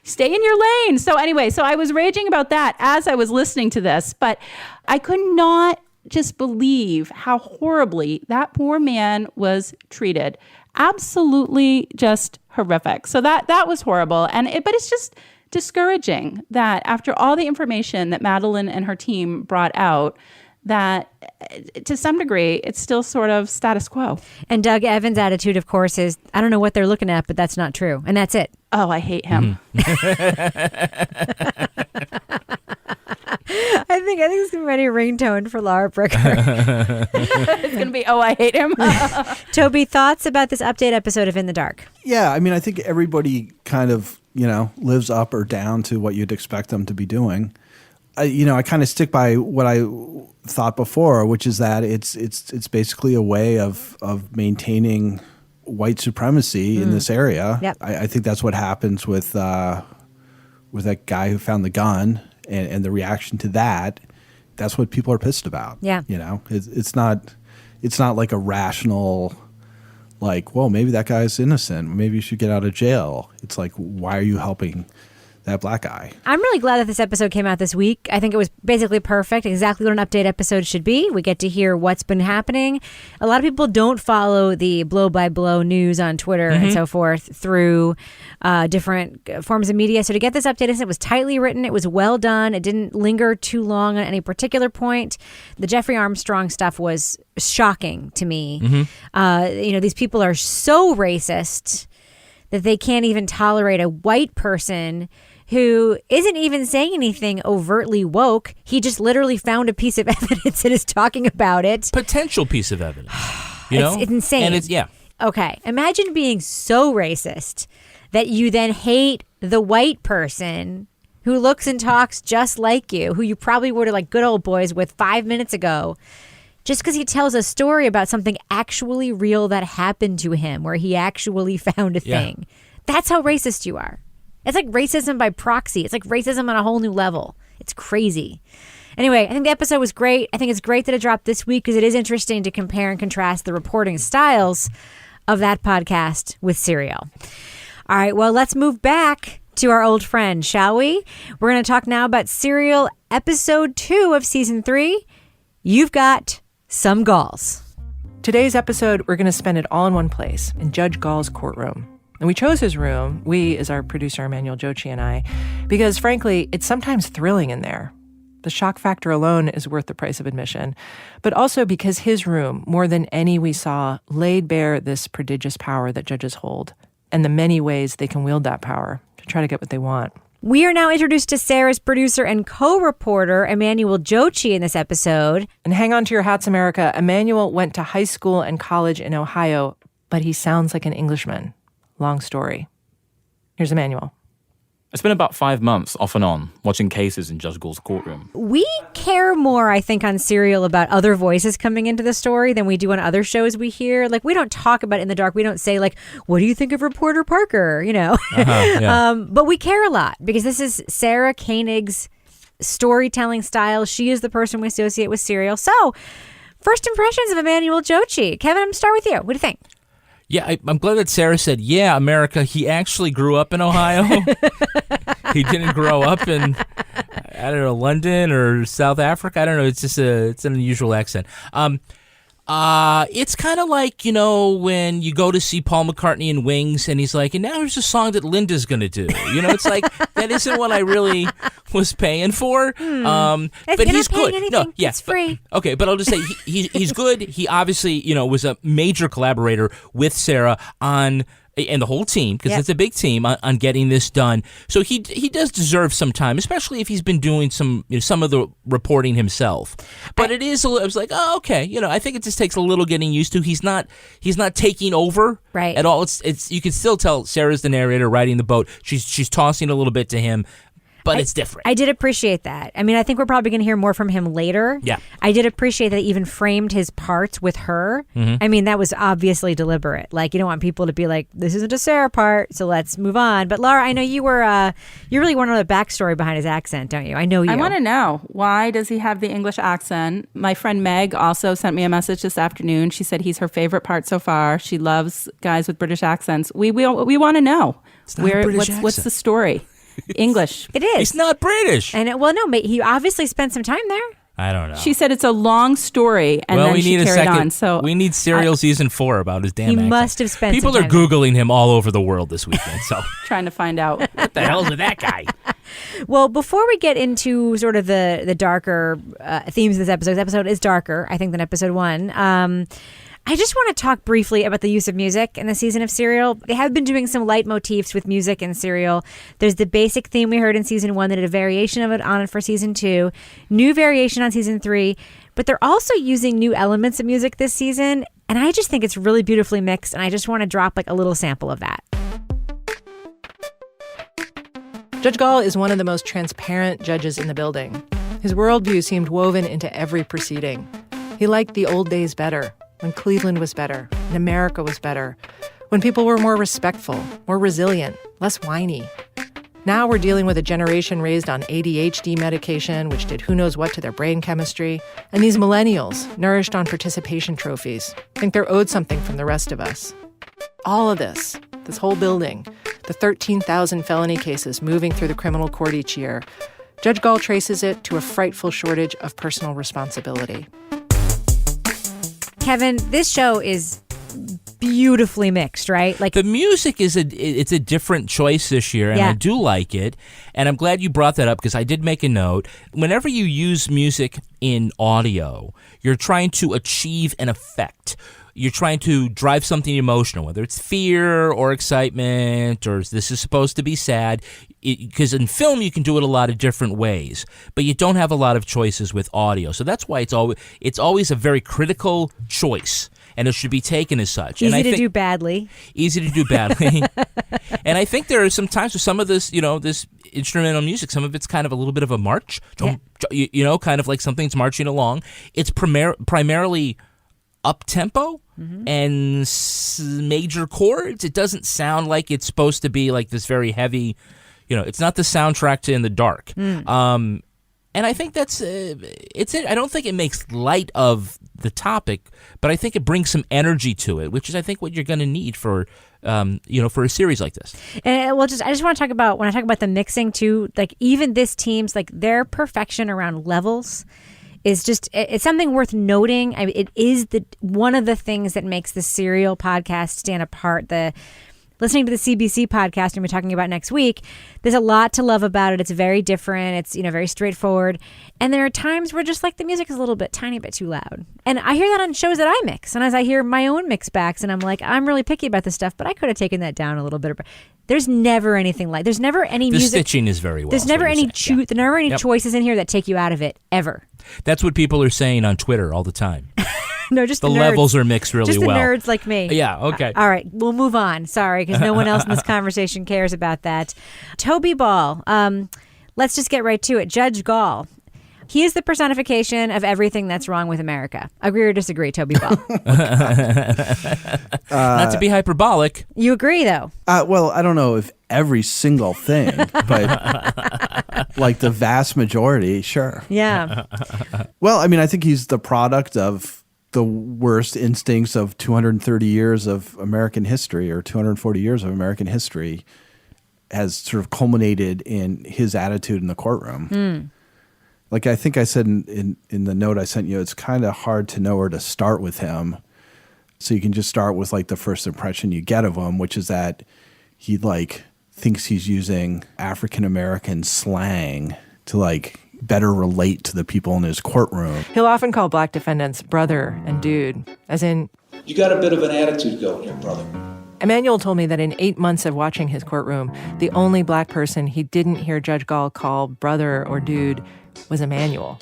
stay in your lane. So anyway, I was raging about that as I was listening to this. But I could not just believe how horribly that poor man was treated. Absolutely just horrific. So that was horrible. But it's just discouraging that after all the information that Madeline and her team brought out, that to some degree, it's still sort of status quo. And Doug Evans' attitude, of course, is, I don't know what they're looking at, but that's not true. And that's it. Oh, I hate him. I think it's going to be ready ringtone for Laura Bricker. It's going to be, I hate him. Toby, thoughts about this update episode of In the Dark? Yeah, I mean, I think everybody kind of, lives up or down to what you'd expect them to be doing. I kind of stick by what I thought before, which is that it's basically a way of maintaining white supremacy in this area. Yep. I think that's what happens with that guy who found the gun and the reaction to that. That's what people are pissed about. Yeah. It's not like a rational, well, maybe that guy's innocent. Maybe you should get out of jail. It's like, why are you helping that black guy? I'm really glad that this episode came out this week. I think it was basically perfect, exactly what an update episode should be. We get to hear what's been happening. A lot of people don't follow the blow-by-blow news on Twitter and so forth through different forms of media. So to get this update, it was tightly written. It was well done. It didn't linger too long on any particular point. The Jeffrey Armstrong stuff was shocking to me. These people are so racist that they can't even tolerate a white person who isn't even saying anything overtly woke. He just literally found a piece of evidence and is talking about it. Potential piece of evidence. It's insane. And it's, yeah. Okay. Imagine being so racist that you then hate the white person who looks and talks just like you, who you probably were like good old boys with 5 minutes ago, just because he tells a story about something actually real that happened to him, where he actually found a thing. That's how racist you are. It's like racism by proxy. It's like racism on a whole new level. It's crazy. Anyway, I think the episode was great. I think it's great that it dropped this week because it is interesting to compare and contrast the reporting styles of that podcast with Serial. All right, well, let's move back to our old friend, shall we? We're going to talk now about Serial episode 2 of season 3. You've got some Gauls. Today's episode, we're going to spend it all in one place, in Judge Gaul's courtroom. And we chose his room, we as our producer Emmanuel Jochi and I, because frankly, it's sometimes thrilling in there. The shock factor alone is worth the price of admission, but also because his room, more than any we saw, laid bare this prodigious power that judges hold, and the many ways they can wield that power to try to get what they want. We are now introduced to Sarah's producer and co-reporter, Emmanuel Jochi, in this episode. And hang on to your hats, America. Emmanuel went to high school and college in Ohio, but he sounds like an Englishman. Long story. Here's Emmanuel. I spent about 5 months off and on watching cases in Judge Gaul's courtroom. We care more, I think, on Serial about other voices coming into the story than we do on other shows we hear. Like, we don't talk about it in the dark. We don't say, like, what do you think of reporter Parker? You know? But we care a lot because this is Sarah Koenig's storytelling style. She is the person we associate with Serial. So, first impressions of Emmanuel Jochi. Kevin, I'm going to start with you. What do you think? Yeah, I'm glad that Sarah said, yeah, America, he actually grew up in Ohio. He didn't grow up in, I don't know, London or South Africa. I don't know. It's just it's an unusual accent. It's kind of like, you know, when you go to see Paul McCartney in Wings and he's like, and now here's a song that Linda's going to do. You know, it's like, that isn't what I really was paying for. But he's good. Anything, it's free. Okay, but I'll just say he's good. He obviously, you know, was a major collaborator with Sarah on, and the whole team, because it's a big team, on getting this done. So he does deserve some time, especially if he's been doing some of the reporting himself. But I was like, oh, okay. You know, I think it just takes a little getting used to. He's not taking over at all. It's you can still tell Sarah's the narrator riding the boat. She's tossing a little bit to him. But it's different. I did appreciate that. I mean, I think we're probably going to hear more from him later. Yeah. I did appreciate that he even framed his parts with her. Mm-hmm. I mean, that was obviously deliberate. Like, you don't want people to be like, this isn't a Sarah part, so let's move on. But Laura, I know you really want to know the backstory behind his accent, don't you? I know you. I want to know, why does he have the English accent? My friend Meg also sent me a message this afternoon. She said he's her favorite part so far. She loves guys with British accents. We want to know. What's the story? English. It is. He's not British. And he obviously spent some time there. I don't know. She said it's a long story, and then she carried on. So we need Serial season 4 about his damn accent. He must have spent. People are Googling him all over the world this weekend. So trying to find out what the hell's with that guy. Well, before we get into sort of the darker themes of this episode is darker, I think, than episode 1. I just want to talk briefly about the use of music in the season of Serial. They have been doing some leitmotifs with music in Serial. There's the basic theme we heard in season 1. They did a variation of it on it for season 2. New variation on season 3. But they're also using new elements of music this season. And I just think it's really beautifully mixed. And I just want to drop like a little sample of that. Judge Gaul is one of the most transparent judges in the building. His worldview seemed woven into every proceeding. He liked the old days better, when Cleveland was better, and America was better, when people were more respectful, more resilient, less whiny. Now we're dealing with a generation raised on ADHD medication, which did who knows what to their brain chemistry, and these millennials, nourished on participation trophies, think they're owed something from the rest of us. All of this whole building, the 13,000 felony cases moving through the criminal court each year, Judge Gaul traces it to a frightful shortage of personal responsibility. Kevin, this show is beautifully mixed, right? Like the music it's a different choice this year, and I do like it. And I'm glad you brought that up because I did make a note. Whenever you use music in audio, you're trying to achieve an effect. You're trying to drive something emotional, whether it's fear or excitement or this is supposed to be sad. Because in film, you can do it a lot of different ways, but you don't have a lot of choices with audio. So that's why it's always a very critical choice, and it should be taken as such. Easy to do badly. Easy to do badly. And I think there are some times with some of this, this instrumental music, some of it's kind of a little bit of a march, kind of like something's marching along. It's primarily up-tempo and major chords. It doesn't sound like it's supposed to be like this very heavy, it's not the soundtrack to In the Dark. And I think that's it's it. I don't think it makes light of the topic, but I think it brings some energy to it, which is I think what you're going to need for for a series like this. And I just want to talk about, when I talk about the mixing too, like even this team's like their perfection around levels is just, it's something worth noting. I mean, it is one of the things that makes the Serial podcast stand apart. Listening to the CBC podcast, and we're talking about next week, there's a lot to love about it. It's very different. It's, very straightforward. And there are times where just like the music is a little bit, tiny bit too loud. And I hear that on shows that I mix. And as I hear my own mix backs, and I'm like, I'm really picky about this stuff, but I could have taken that down a little bit. There's never anything there's never any music. The stitching is very well. There's never any choices in here that take you out of it, ever. That's what people are saying on Twitter all the time. No, just the nerds. levels are mixed really just the well. nerds like me. Yeah, okay. All right, we'll move on. Sorry, because no one else in this conversation cares about that. Toby Ball. Let's just get right to it. Judge Gaul. He is the personification of everything that's wrong with America. Agree or disagree, Toby Ball? Not to be hyperbolic. You agree, though? Well, I don't know if every single thing, but like the vast majority, sure. Yeah. Well, I mean, I think he's the product of the worst instincts of 230 years of American history, or 240 years of American history, has sort of culminated in his attitude in the courtroom. Like I think I said in the note I sent you, it's kind of hard to know where to start with him. So you can just start with like the first impression you get of him, which is that he like thinks he's using African American slang to like better relate to the people in his courtroom. He'll often call black defendants brother and dude, as in, you got a bit of an attitude going here, brother. Emmanuel told me that in 8 months of watching his courtroom, the only black person he didn't hear Judge Gaul call brother or dude was Emmanuel.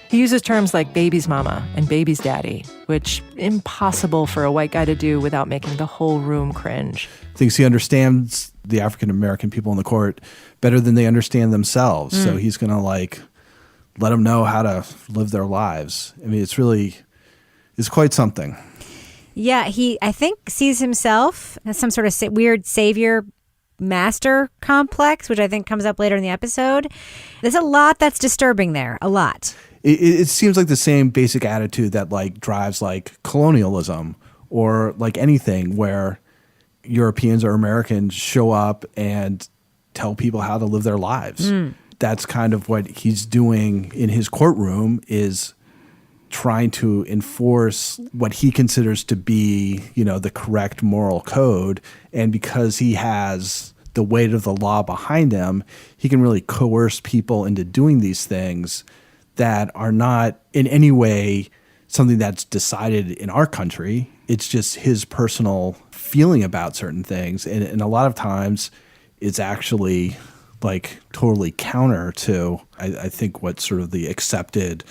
He uses terms like baby's mama and baby's daddy, which impossible for a white guy to do without making the whole room cringe. Thinks he understands the African American people in the court better than they understand themselves. So he's going to like let them know how to live their lives. I mean, it's quite something. Yeah, he, I think, sees himself as some sort of weird savior master complex, which I think comes up later in the episode. There's a lot that's disturbing there, a lot. It seems like the same basic attitude that like drives like colonialism or like anything where Europeans or Americans show up and tell people how to live their lives. That's kind of what he's doing in his courtroom, is trying to enforce what he considers to be, you know, the correct moral code. And because he has the weight of the law behind him, he can really coerce people into doing these things that are not in any way something that's decided in our country. It's just his personal feeling about certain things. And a lot of times it's actually like totally counter to, I think, what sort of the accepted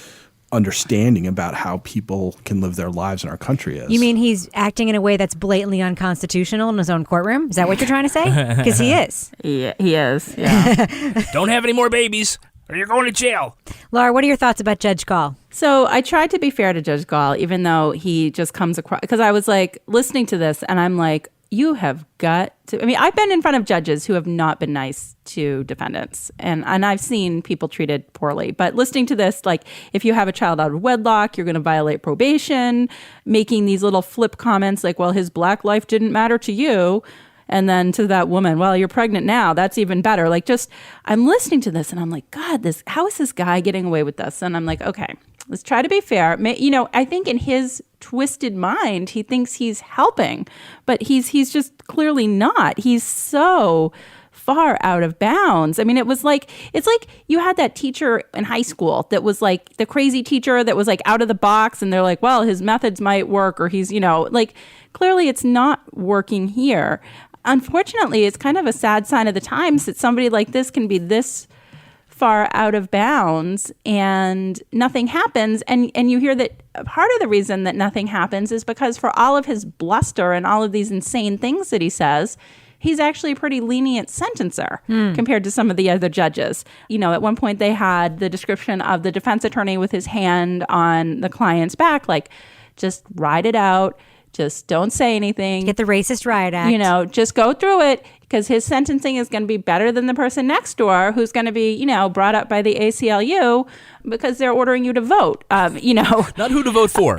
understanding about how people can live their lives in our country is. You mean he's acting in a way that's blatantly unconstitutional in his own courtroom? Is that what you're trying to say? Because he is. Yeah, he is. Yeah. Don't have any more babies or you're going to jail. Laura, what are your thoughts about Judge Gaul? So I tried to be fair to Judge Gaul, even though he just comes across, because I was like listening to this and I'm like, you have got to, I mean, I've been in front of judges who have not been nice to defendants, and I've seen people treated poorly. But listening to this, like, if you have a child out of wedlock, you're going to violate probation, making these little flip comments like, well, his black life didn't matter to you. And then to that woman, well, you're pregnant now. That's even better. Like, just, I'm listening to this and I'm like, God, how is this guy getting away with this? And I'm like, okay, let's try to be fair. You know, I think in his twisted mind, he thinks he's helping, but he's just clearly not. He's so far out of bounds. I mean, it's like you had that teacher in high school that was like the crazy teacher that was like out of the box, and they're like, well, his methods might work, or he's, you know, like, clearly it's not working here. Unfortunately, it's kind of a sad sign of the times that somebody like this can be this far out of bounds and nothing happens. And you hear that part of the reason that nothing happens is because for all of his bluster and all of these insane things that he says, he's actually a pretty lenient sentencer compared to some of the other judges. You know, at one point they had the description of the defense attorney with his hand on the client's back, like, just ride it out. Just don't say anything. Get the racist riot act. You know, just go through it, because his sentencing is going to be better than the person next door who's going to be, you know, brought up by the ACLU because they're ordering you to vote. You know, not who to vote for.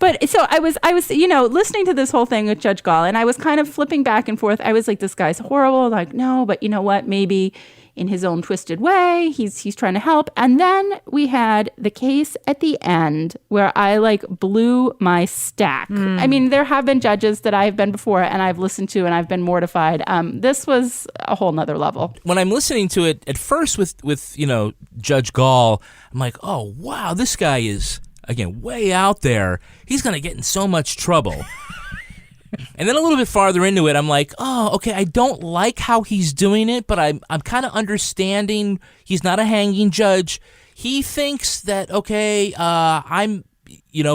But so I was, you know, listening to this whole thing with Judge Gaul, and I was kind of flipping back and forth. I was like, this guy's horrible. Like, no, but you know what? Maybe in his own twisted way, he's trying to help. And then we had the case at the end where I like blew my stack. I mean, there have been judges that I've been before and I've listened to and I've been mortified. This was a whole nother level. When I'm listening to it at first with you know, Judge Gaul, I'm like, oh, wow, this guy is, again, way out there. He's going to get in so much trouble. And then a little bit farther into it, I'm like, oh, okay, I don't like how he's doing it, but I'm kind of understanding he's not a hanging judge. he thinks that, okay, I'm,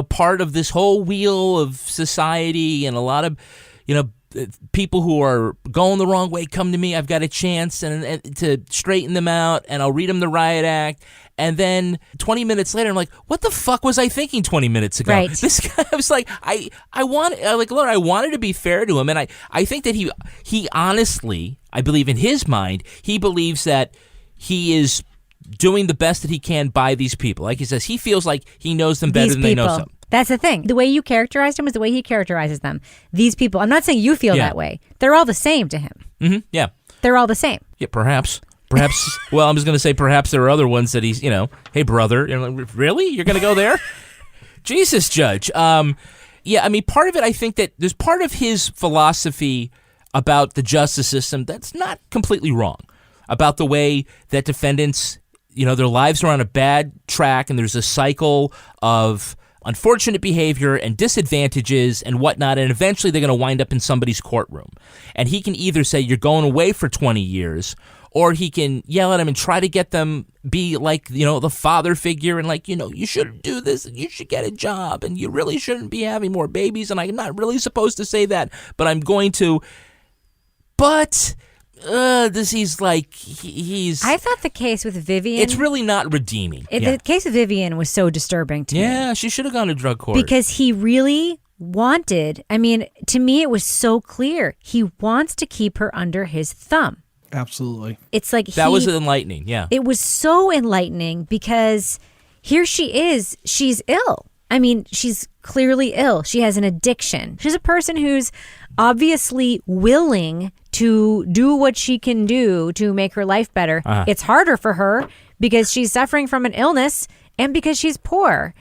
part of this whole wheel of society, and a lot of, people who are going the wrong way come to me. I've got a chance and to straighten them out, and I'll read them the riot act. And then 20 minutes later, I'm like, what the fuck was I thinking 20 minutes ago? Right. This guy, I was like, Lord, I wanted to be fair to him. And I think that he honestly, I believe in his mind, he believes that he is doing the best that he can by these people. Like he says, he feels like he knows them better than they know them. That's the thing. The way you characterized him is the way he characterizes them. These people, I'm not saying you feel that way. They're all the same to him. Mm-hmm. Yeah. They're all the same. Yeah, perhaps, well, I'm just going to say perhaps there are other ones that he's, hey, brother, really? You're going to go there? Jesus, Judge. Part of it, I think that there's part of his philosophy about the justice system that's not completely wrong, about the way that defendants, their lives are on a bad track, and there's a cycle of unfortunate behavior and disadvantages and whatnot, and eventually they're going to wind up in somebody's courtroom. And he can either say, you're going away for 20 years, or he can yell at them and try to get them be like, the father figure, and like, you shouldn't do this, and you should get a job, and you really shouldn't be having more babies, and I'm not really supposed to say that, but I'm going to. But he's. I thought the case with Vivian. It's really not redeeming. The case with Vivian was so disturbing to me. Yeah, she should have gone to drug court. Because he really wanted, to me it was so clear. He wants to keep her under his thumb. Absolutely. It's like that was enlightening, yeah. It was so enlightening because here she is. She's ill. She's clearly ill. She has an addiction. She's a person who's obviously willing to do what she can do to make her life better. It's harder for her because she's suffering from an illness and because she's poor.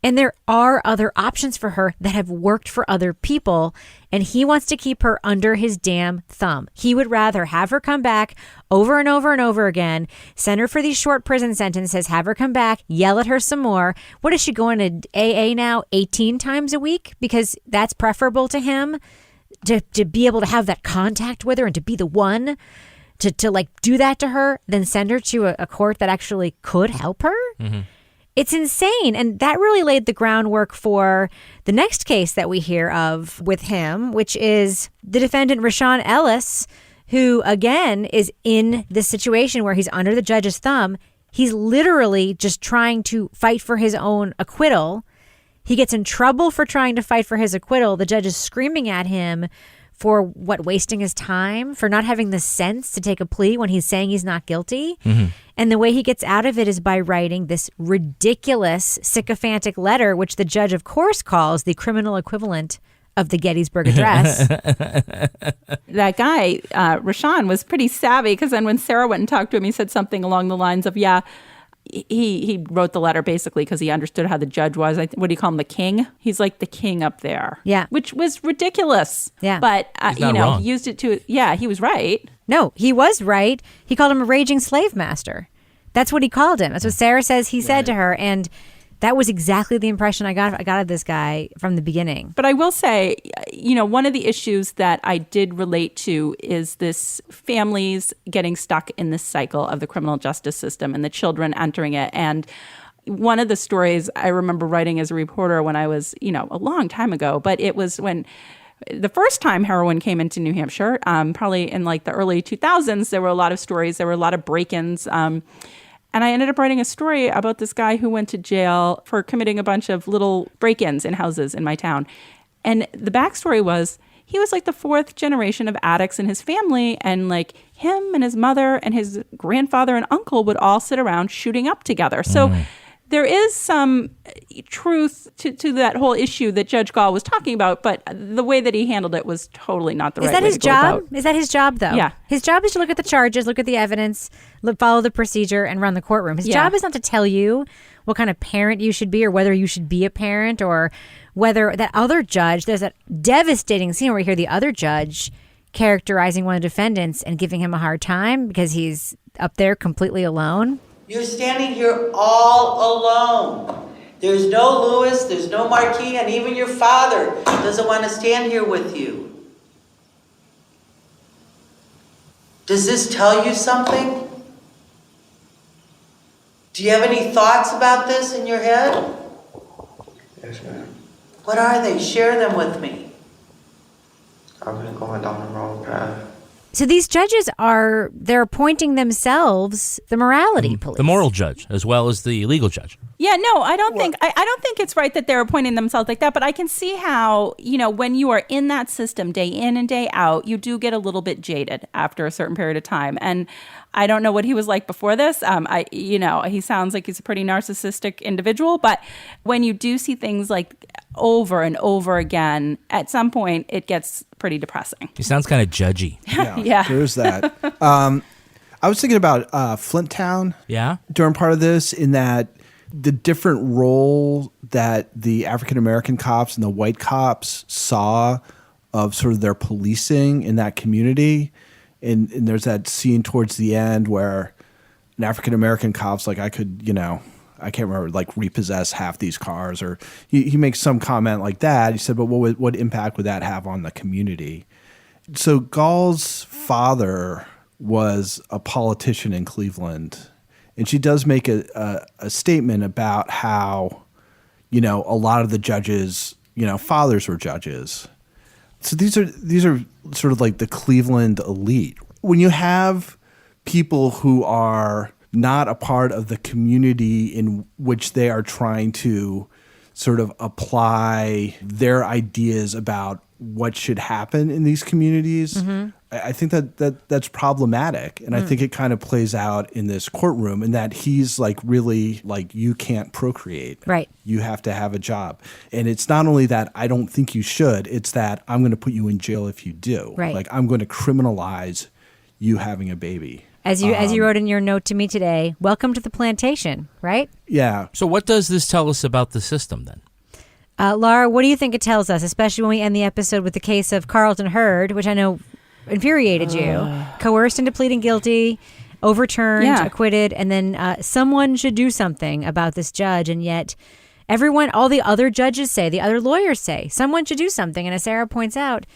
And there are other options for her that have worked for other people. And he wants to keep her under his damn thumb. He would rather have her come back over and over and over again, send her for these short prison sentences, have her come back, yell at her some more. What is she going to AA now 18 times a week? Because that's preferable to him, to be able to have that contact with her and to be the one to do that to her, then send her to a court that actually could help her. Mm-hmm. It's insane. And that really laid the groundwork for the next case that we hear of with him, which is the defendant, Rashawn Ellis, who, again, is in this situation where he's under the judge's thumb. He's literally just trying to fight for his own acquittal. He gets in trouble for trying to fight for his acquittal. The judge is screaming at him for wasting his time, for not having the sense to take a plea when he's saying he's not guilty. Mm-hmm. And the way he gets out of it is by writing this ridiculous sycophantic letter, which the judge, of course, calls the criminal equivalent of the Gettysburg Address. That guy, Rashawn, was pretty savvy, because then when Sarah went and talked to him, he said something along the lines of, he wrote the letter basically because he understood how the judge was. What do you call him, the king? He's like the king up there. Yeah. Which was ridiculous. Yeah. But, wrong. he used it to, he was right. No, he was right. He called him a raging slave master. That's what he called him. That's what Sarah says he said to her. And that was exactly the impression I got of this guy from the beginning. But I will say, one of the issues that I did relate to is this families getting stuck in this cycle of the criminal justice system and the children entering it. And one of the stories I remember writing as a reporter when I was, a long time ago, but it was when the first time heroin came into New Hampshire, probably in like the early 2000s, there were a lot of stories. There were a lot of break-ins. And I ended up writing a story about this guy who went to jail for committing a bunch of little break-ins in houses in my town. And the backstory was he was like the fourth generation of addicts in his family. And like him and his mother and his grandfather and uncle would all sit around shooting up together. So there is some truth to that whole issue that Judge Gaul was talking about, but the way that he handled it was totally not the right way to go about. Is that his job? Is that his job, though? Yeah. His job is to look at the charges, look at the evidence, follow the procedure, and run the courtroom. His job is not to tell you what kind of parent you should be or whether you should be a parent or whether that other judge, there's that devastating scene where you hear the other judge characterizing one of the defendants and giving him a hard time because he's up there completely alone. You're standing here all alone. There's no Lewis, there's no Marquis, and even your father doesn't want to stand here with you. Does this tell you something? Do you have any thoughts about this in your head? Yes, ma'am. What are they? Share them with me. I've been going down the wrong path. So these judges they're appointing themselves the morality police. The moral judge as well as the legal judge. Yeah, no, I don't think it's right that they're appointing themselves like that, but I can see how, when you are in that system day in and day out, you do get a little bit jaded after a certain period of time. And I don't know what he was like before this. He sounds like he's a pretty narcissistic individual, but when you do see things like over and over again, at some point it gets pretty depressing. He sounds kind of judgy. Yeah. There's that. I was thinking about Flint Town. Yeah. During part of this, in that the different role that the African American cops and the white cops saw of sort of their policing in that community. And there's that scene towards the end where an African American cop's like, I could, I can't remember, like repossess half these cars, or he makes some comment like that. He said, but what impact would that have on the community? So Gaul's father was a politician in Cleveland, and she does make a statement about how, a lot of the judges, fathers were judges. So these are sort of like the Cleveland elite. When you have people who are not a part of the community in which they are trying to sort of apply their ideas about what should happen in these communities, I think that's problematic. And I think it kind of plays out in this courtroom, in that he's like, really, like, you can't procreate. Right. You have to have a job. And it's not only that I don't think you should, it's that I'm going to put you in jail if you do. Right. Like, I'm going to criminalize you having a baby. As you wrote in your note to me today, welcome to the plantation, right? Yeah. So what does this tell us about the system then? Laura, what do you think it tells us, especially when we end the episode with the case of Carlton Hurd, which I know infuriated you, coerced into pleading guilty, overturned, acquitted, and then someone should do something about this judge, and yet all the other judges say, the other lawyers say, someone should do something, and as Sarah points out,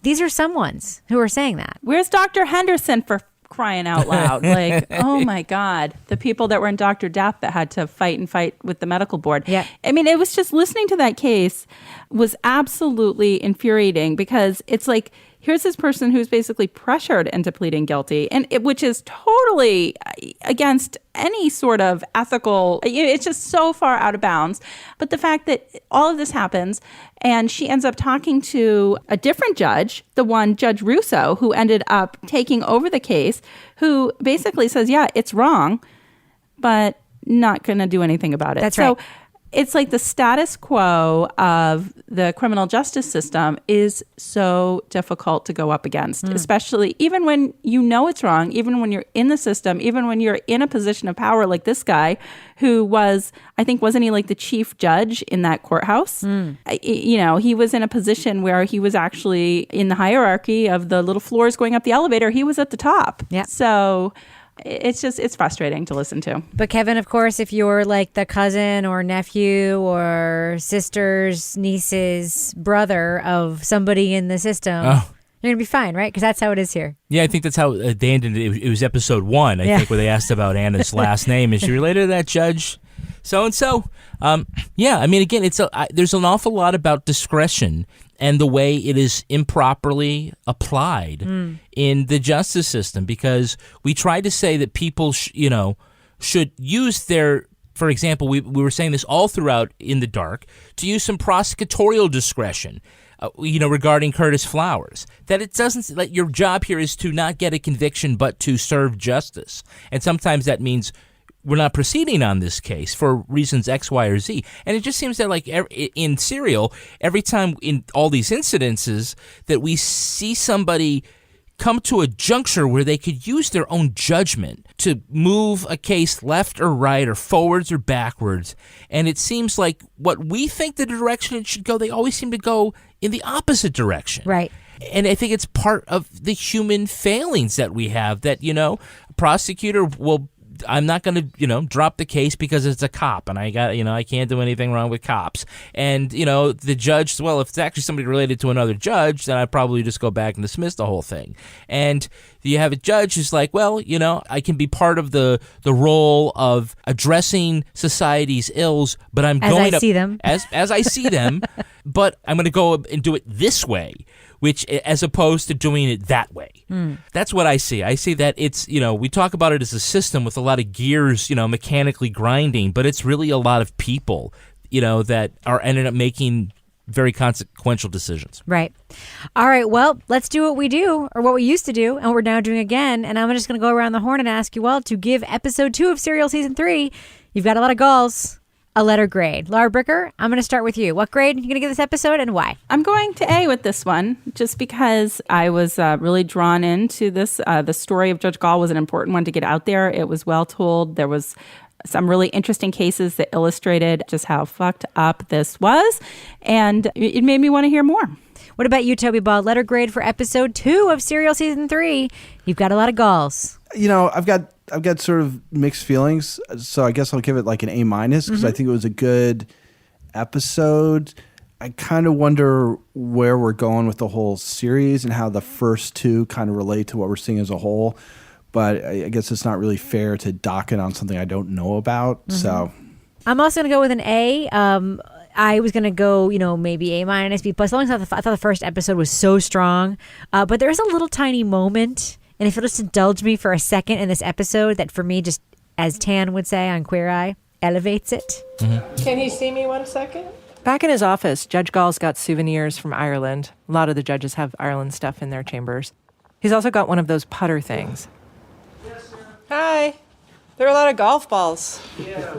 these are someones who are saying that. Where's Dr. Henderson, for crying out loud? Like, oh my God, the people that were in Dr. Death that had to fight with the medical board. Yeah. I mean, it was just, listening to that case was absolutely infuriating, because it's like, here's this person who's basically pressured into pleading guilty, and which is totally against any sort of ethical, it's just so far out of bounds. But the fact that all of this happens, and she ends up talking to a different judge, the one, Judge Russo, who ended up taking over the case, who basically says, yeah, it's wrong, but not going to do anything about it. That's right. So it's like the status quo of the criminal justice system is so difficult to go up against, especially even when you know it's wrong, even when you're in the system, even when you're in a position of power like this guy who was, I think, wasn't he like the chief judge in that courthouse? He was in a position where he was actually in the hierarchy of the little floors going up the elevator. He was at the top. Yeah. So it's frustrating to listen to. But Kevin, of course, if you're like the cousin or nephew or sister's niece's brother of somebody in the system, you're going to be fine, right? Because that's how it is here. Yeah, I think that's how they ended it. It was episode 1, I think, where they asked about Anna's last name. Is she related to that judge so-and-so? Yeah, I mean, again, there's an awful lot about discretion and the way it is improperly applied in the justice system, because we try to say that people, should use their, for example, we were saying this all throughout In the Dark, to use some prosecutorial discretion, regarding Curtis Flowers. That it doesn't, that your job here is to not get a conviction, but to serve justice. And sometimes that means we're not proceeding on this case for reasons X, Y, or Z. And it just seems that, like, in Serial, every time in all these incidences that we see somebody come to a juncture where they could use their own judgment to move a case left or right or forwards or backwards. And it seems like what we think the direction it should go, they always seem to go in the opposite direction. Right. And I think it's part of the human failings that we have, that, a prosecutor will I'm not going to, drop the case because it's a cop and I can't do anything wrong with cops. And, the judge, well, if it's actually somebody related to another judge, then I'd probably just go back and dismiss the whole thing. And you have a judge who's like, well, I can be part of the role of addressing society's ills, but I'm as going I see them. as I see them, but I'm going to go and do it this way, which as opposed to doing it that way. That's what I see. I see that it's, we talk about it as a system with a lot of gears, mechanically grinding, but it's really a lot of people, that are ended up making very consequential decisions. Right. All right. Well, let's do what we do, or what we used to do, and what we're now doing again. And I'm just going to go around the horn and ask you all to give episode 2 of Serial Season 3, You've Got a Lot of Gauls, a letter grade. Laura Bricker, I'm going to start with you. What grade are you going to give this episode and why? I'm going to A with this one, just because I was really drawn into this. The story of Judge Gaul was an important one to get out there. It was well told. There was some really interesting cases that illustrated just how fucked up this was. And it made me want to hear more. What about you, Toby Ball? Letter grade for episode 2 of Serial Season 3. You've Got a Lot of Gauls. I've got sort of mixed feelings. So I guess I'll give it like an A- because I think it was a good episode. I kind of wonder where we're going with the whole series and how the first 2 kind of relate to what we're seeing as a whole. But I guess it's not really fair to dock it on something I don't know about. So I'm also going to go with an A. I was going to go, maybe A-, B+. I thought the first episode was so strong. But there's a little tiny moment, and if you'll just indulge me for a second in this episode, that for me, just as Tan would say on Queer Eye, elevates it. Can you see me 1 second? Back in his office, Judge Gaul's got souvenirs from Ireland. A lot of the judges have Ireland stuff in their chambers. He's also got one of those putter things. Hi. There are a lot of golf balls. Yeah,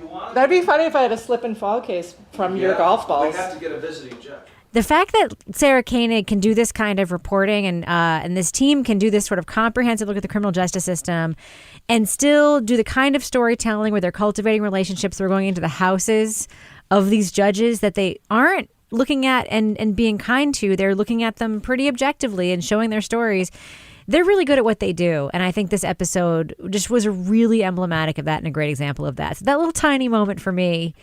well, That'd be funny if I had a slip and fall case from your golf balls. We have to get a visiting judge. The fact that Sarah Koenig can do this kind of reporting and this team can do this sort of comprehensive look at the criminal justice system and still do the kind of storytelling where they're cultivating relationships, they're going into the houses of these judges that they aren't looking at and being kind to, they're looking at them pretty objectively and showing their stories. They're really good at what they do. And I think this episode just was really emblematic of that and a great example of that. So that little tiny moment for me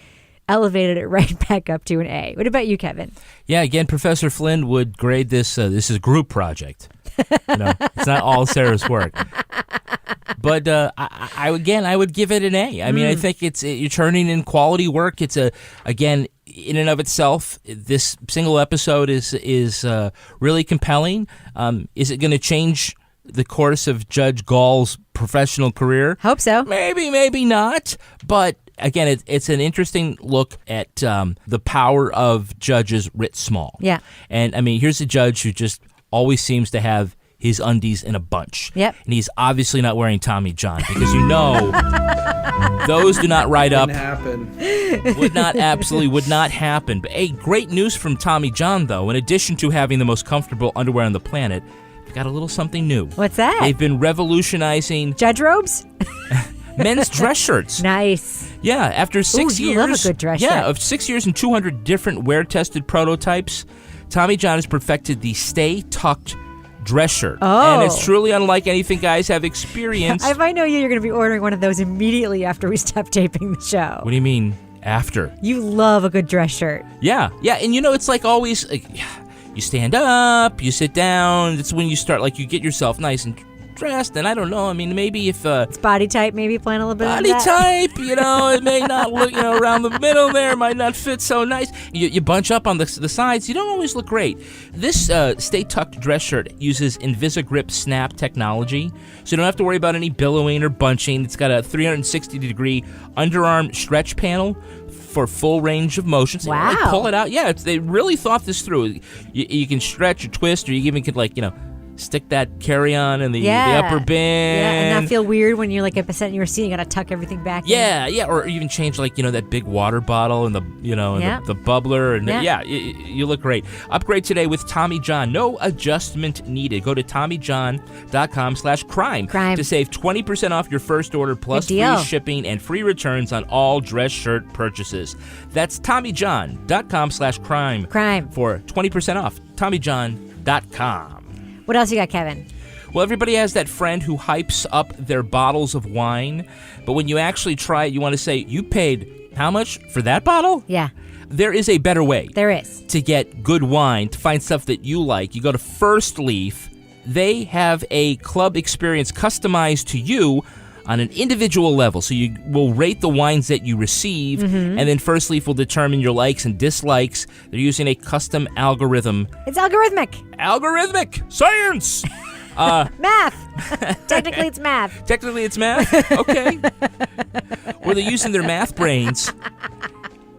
elevated it right back up to an A. What about you, Kevin? Yeah, again, Professor Flynn would grade this. This is a group project. It's not all Sarah's work. But I would give it an A. I mean, I think you're turning in quality work. It's again, in and of itself, this single episode is really compelling. Is it going to change the course of Judge Gaul's professional career? Hope so. Maybe not. But again, it's an interesting look at the power of judges writ small. Yeah. And I mean, here's a judge who just always seems to have his undies in a bunch. Yep. And he's obviously not wearing Tommy John because those do not ride up. Would not happen. But hey, great news from Tommy John though. In addition to having the most comfortable underwear on the planet, they've got a little something new. What's that? They've been revolutionizing judge robes? men's dress shirts. Nice. Yeah, after 6 years. You love a good dress shirt. Yeah, of 6 years and 200 different wear-tested prototypes, Tommy John has perfected the Stay Tucked dress shirt. Oh. And it's truly unlike anything guys have experienced. If I know you're going to be ordering one of those immediately after we stop taping the show. What do you mean, after? You love a good dress shirt. Yeah, and it's like always, you stand up, you sit down, it's when you start, you get yourself nice and dressed, and I don't know, I mean, maybe if... it's body type, maybe playing a little bit body of that. type, it may not look, around the middle there, might not fit so nice. You bunch up on the sides, you don't always look great. This Stay Tucked dress shirt uses Invisigrip snap technology, so you don't have to worry about any billowing or bunching. It's got a 360-degree underarm stretch panel for full range of motion. So wow. You pull it out. Yeah, they really thought this through. You can stretch or twist, or you even could, stick that carry-on in the upper bin. Yeah, and not feel weird when you're a percent in your seat. You got to tuck everything back in. Yeah, or even change that big water bottle and the the bubbler. And you look great. Upgrade today with Tommy John. No adjustment needed. Go to TommyJohn.com/crime to save 20% off your first order plus free shipping and free returns on all dress shirt purchases. That's TommyJohn.com/crime for 20% off. TommyJohn.com. What else you got, Kevin? Well, everybody has that friend who hypes up their bottles of wine, but when you actually try it, you want to say, you paid how much for that bottle? Yeah. There is a better way. There is. To get good wine, to find stuff that you like. You go to First Leaf. They have a club experience customized to you on an individual level. So you will rate the wines that you receive, and then First Leaf will determine your likes and dislikes. They're using a custom algorithm. It's algorithmic. Algorithmic! Science! Math. Technically, it's math. Technically, it's math? Okay. Or they're using their math brains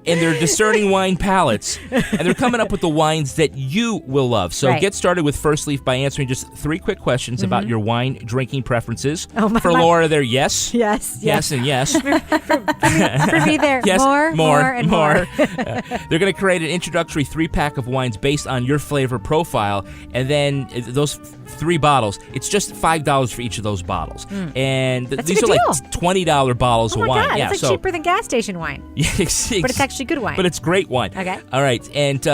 and they're discerning wine palates, and they're coming up with the wines that you will love. So get started with First Leaf by answering just 3 quick questions about your wine drinking preferences. For Laura, they're yes. Yes, and yes. For me, they're yes, more, and more. They're going to create an introductory 3-pack of wines based on your flavor profile, and then those 3 bottles, it's just $5 for each of those bottles. And these are like $20 bottles of wine. God, yeah, it's like cheaper than gas station wine. But it's actually good wine. But it's great wine. Okay. All right. And,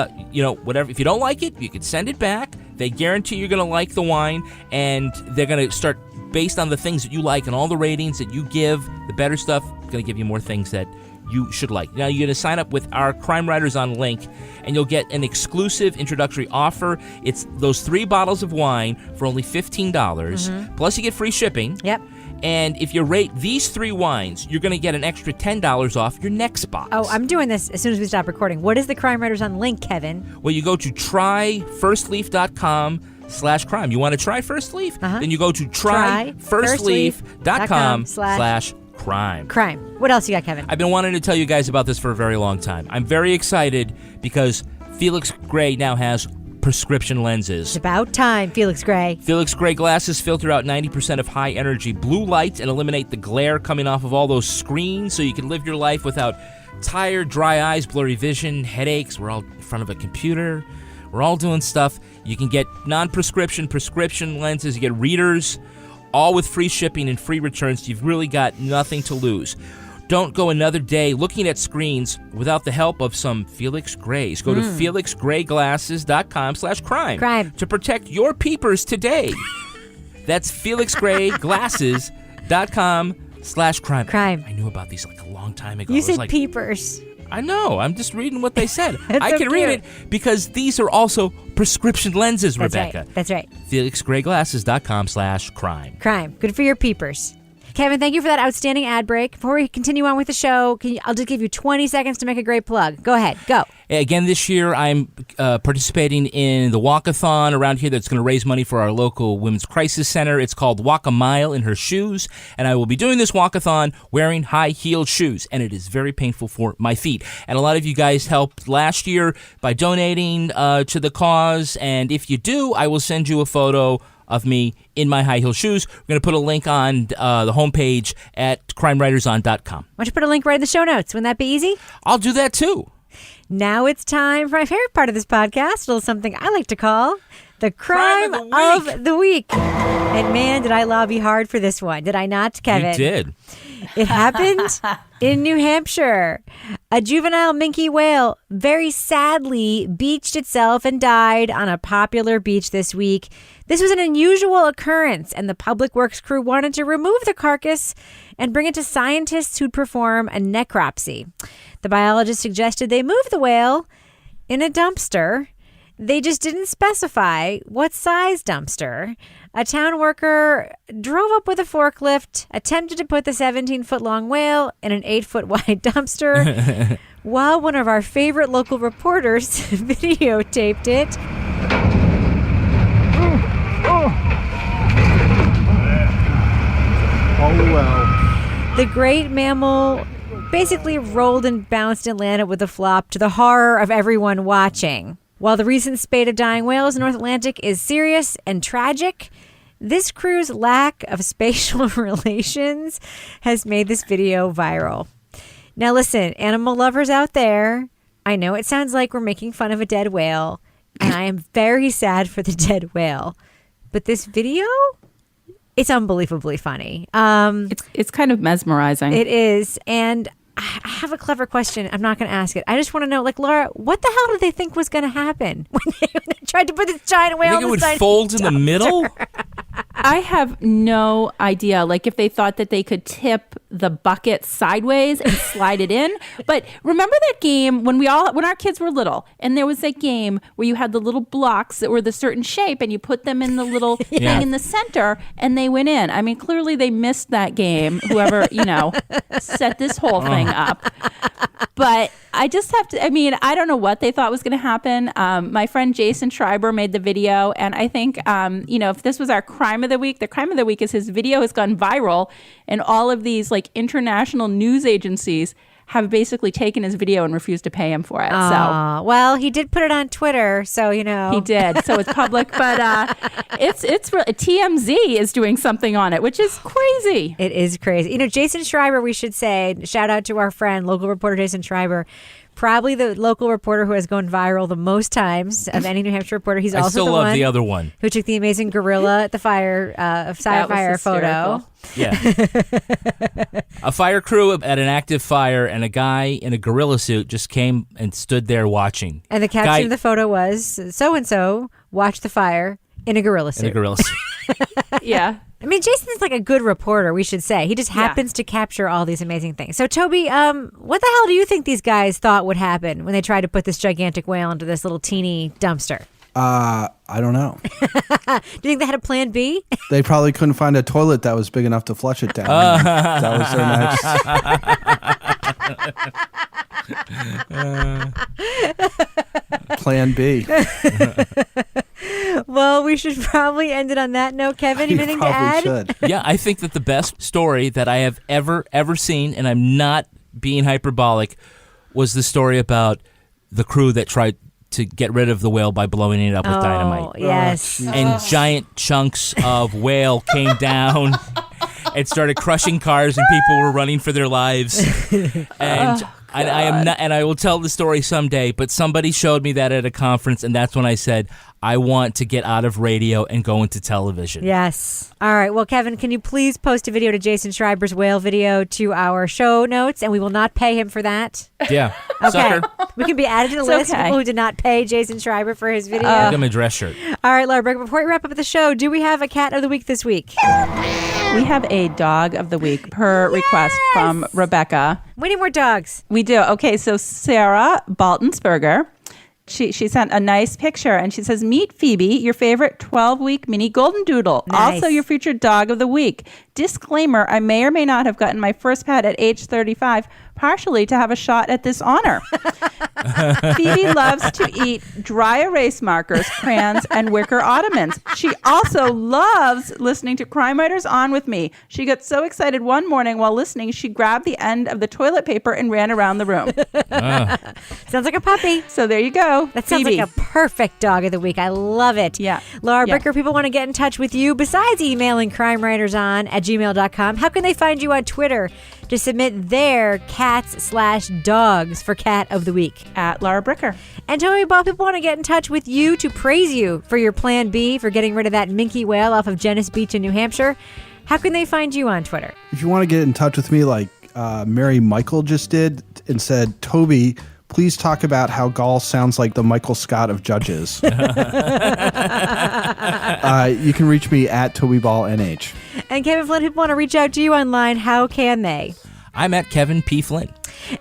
whatever. If you don't like it, you can send it back. They guarantee you're going to like the wine, and they're going to start based on the things that you like and all the ratings that you give, the better stuff, going to give you more things that you should like. Now, you're going to sign up with our Crime Writers on link, and you'll get an exclusive introductory offer. It's those 3 bottles of wine for only $15, plus you get free shipping. Yep. And if you rate these 3 wines, you're going to get an extra $10 off your next box. Oh, I'm doing this as soon as we stop recording. What is the Crime Writers on link, Kevin? Well, you go to tryfirstleaf.com/crime. You want to try First Leaf? Then you go to tryfirstleaf.com/crime. Crime. What else you got, Kevin? I've been wanting to tell you guys about this for a very long time. I'm very excited because Felix Gray now has prescription lenses. It's about time, Felix Gray. Felix Gray glasses filter out 90% of high-energy blue light and eliminate the glare coming off of all those screens so you can live your life without tired, dry eyes, blurry vision, headaches. We're all in front of a computer. We're all doing stuff. You can get non-prescription, prescription lenses. You get readers, all with free shipping and free returns. You've really got nothing to lose. Don't go another day looking at screens without the help of some Felix Grays. Go to felixgrayglasses.com/crime to protect your peepers today. That's felixgrayglasses.com/crime. I knew about these like a long time ago. You said peepers. I know. I'm just reading what they said. I so can read it because these are also prescription lenses, That's Rebecca. Right. That's right. felixgrayglasses.com/crime. Crime. Good for your peepers. Kevin, thank you for that outstanding ad break. Before we continue on with the show, I'll just give you 20 seconds to make a great plug. Go ahead. Go. Again, this year I'm participating in the walkathon around here that's going to raise money for our local Women's Crisis Center. It's called Walk a Mile in Her Shoes, and I will be doing this walkathon wearing high-heeled shoes, and it is very painful for my feet. And a lot of you guys helped last year by donating to the cause, and if you do, I will send you a photo of me in my high heel shoes. We're going to put a link on the homepage at crimewriterson.com. Why don't you put a link right in the show notes? Wouldn't that be easy? I'll do that too. Now it's time for my favorite part of this podcast, a little something I like to call the Crime of the Week. And man, did I lobby hard for this one. Did I not, Kevin? You did. It happened in New Hampshire. A juvenile minke whale very sadly beached itself and died on a popular beach this week. This was an unusual occurrence, and the public works crew wanted to remove the carcass and bring it to scientists who'd perform a necropsy. The biologist suggested they move the whale in a dumpster. They just didn't specify what size dumpster. A town worker drove up with a forklift, attempted to put the 17-foot-long whale in an 8-foot-wide dumpster, while one of our favorite local reporters videotaped it. Oh, well. The great mammal basically rolled and bounced and landed with a flop to the horror of everyone watching. While the recent spate of dying whales in the North Atlantic is serious and tragic, this crew's lack of spatial relations has made this video viral. Now listen, animal lovers out there, I know it sounds like we're making fun of a dead whale, and I am very sad for the dead whale. But this video, it's unbelievably funny. It's kind of mesmerizing. It is. And I have a clever question. I'm not going to ask it. I just want to know, like, Laura, what the hell did they think was going to happen when they tried to put this giant whale You think it would fold in the middle? I have no idea. Like if they thought that they could tip the bucket sideways and slide it in. But remember that game when our kids were little, and there was that game where you had the little blocks that were the certain shape, and you put them in the little thing in the center, and they went in. I mean, clearly they missed that game. Whoever set this whole thing up. But I just have to, I don't know what they thought was going to happen. My friend Jason Schreiber made the video, and I think, if this was our crime of the week, the crime of the week is his video has gone viral, and all of these like international news agencies have basically taken his video and refused to pay him for it. So, well, he did put it on Twitter, so he did. So it's public, but it's TMZ is doing something on it, which is crazy. It is crazy. Jason Schreiber, we should say, shout out to our friend, local reporter Jason Schreiber. Probably the local reporter who has gone viral the most times of any New Hampshire reporter. He's also still love the other one who took the amazing gorilla at the fire photo. Yeah. A fire crew at an active fire, and a guy in a gorilla suit just came and stood there watching. And the caption of the photo was, so-and-so watched the fire in a gorilla suit. Yeah. Jason's like a good reporter, we should say. He just happens to capture all these amazing things. So, Toby, what the hell do you think these guys thought would happen when they tried to put this gigantic whale into this little teeny dumpster? I don't know. Do you think they had a plan B? They probably couldn't find a toilet that was big enough to flush it down. That was their next plan B. Well, we should probably end it on that note. Kevin, you have anything to add? Should. Yeah, I think that the best story that I have ever seen, and I'm not being hyperbolic, was the story about the crew that tried to get rid of the whale by blowing it up with dynamite. Yes. And giant chunks of whale came down and started crushing cars, and people were running for their lives. And I am not, and I will tell the story someday, but somebody showed me that at a conference, and that's when I said, I want to get out of radio and go into television. Yes. All right. Well, Kevin, can you please post a video to Jason Schreiber's whale video to our show notes, and we will not pay him for that. Yeah. Okay. Sucker. We can be added to the list of people who did not pay Jason Schreiber for his video. Give him a dress shirt. All right, Laura Berg, before we wrap up the show, do we have a cat of the week this week? We have a dog of the week per request from Rebecca. We need more dogs. We do. Okay, so Sarah Baltonsberger, she sent a nice picture, and she says, meet Phoebe, your favorite 12-week mini golden doodle. Nice. Also your featured dog of the week. Disclaimer, I may or may not have gotten my first pet at age 35, partially to have a shot at this honor. Phoebe loves to eat dry erase markers, crayons, and wicker ottomans. She also loves listening to Crime Writers On with me. She got so excited one morning while listening, she grabbed the end of the toilet paper and ran around the room. Sounds like a puppy. So there you go. That sounds like a perfect dog of the week. I love it. Yeah. Laura Bricker, people want to get in touch with you besides emailing crimewritersOn@gmail.com. How can they find you on Twitter to submit their cats/dogs for cat of the week? At Laura Bricker. And Toby Ball, people want to get in touch with you to praise you for your plan B for getting rid of that minke whale off of Genesee Beach in New Hampshire. How can they find you on Twitter? If you want to get in touch with me like Mary Michael just did and said, Toby, please talk about how Gaul sounds like the Michael Scott of judges. You can reach me at TobyBallNH. And Kevin Flynn, people want to reach out to you online. How can they? I'm at Kevin P. Flynn.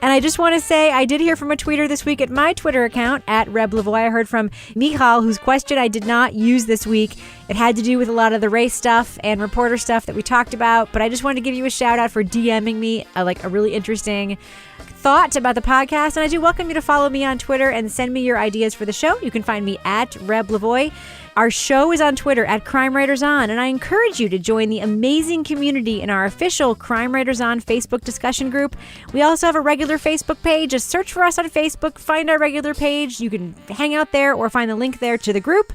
And I just want to say, I did hear from a tweeter this week at my Twitter account, at Reb Lavoie. I heard from Michal, whose question I did not use this week. It had to do with a lot of the race stuff and reporter stuff that we talked about. But I just wanted to give you a shout out for DMing me a really interesting thought about the podcast. And I do welcome you to follow me on Twitter and send me your ideas for the show. You can find me at Reb Lavoie. Our show is on Twitter at Crime Writers On, and I encourage you to join the amazing community in our official Crime Writers On Facebook discussion group. We also have a regular Facebook page. Just search for us on Facebook, find our regular page. You can hang out there or find the link there to the group.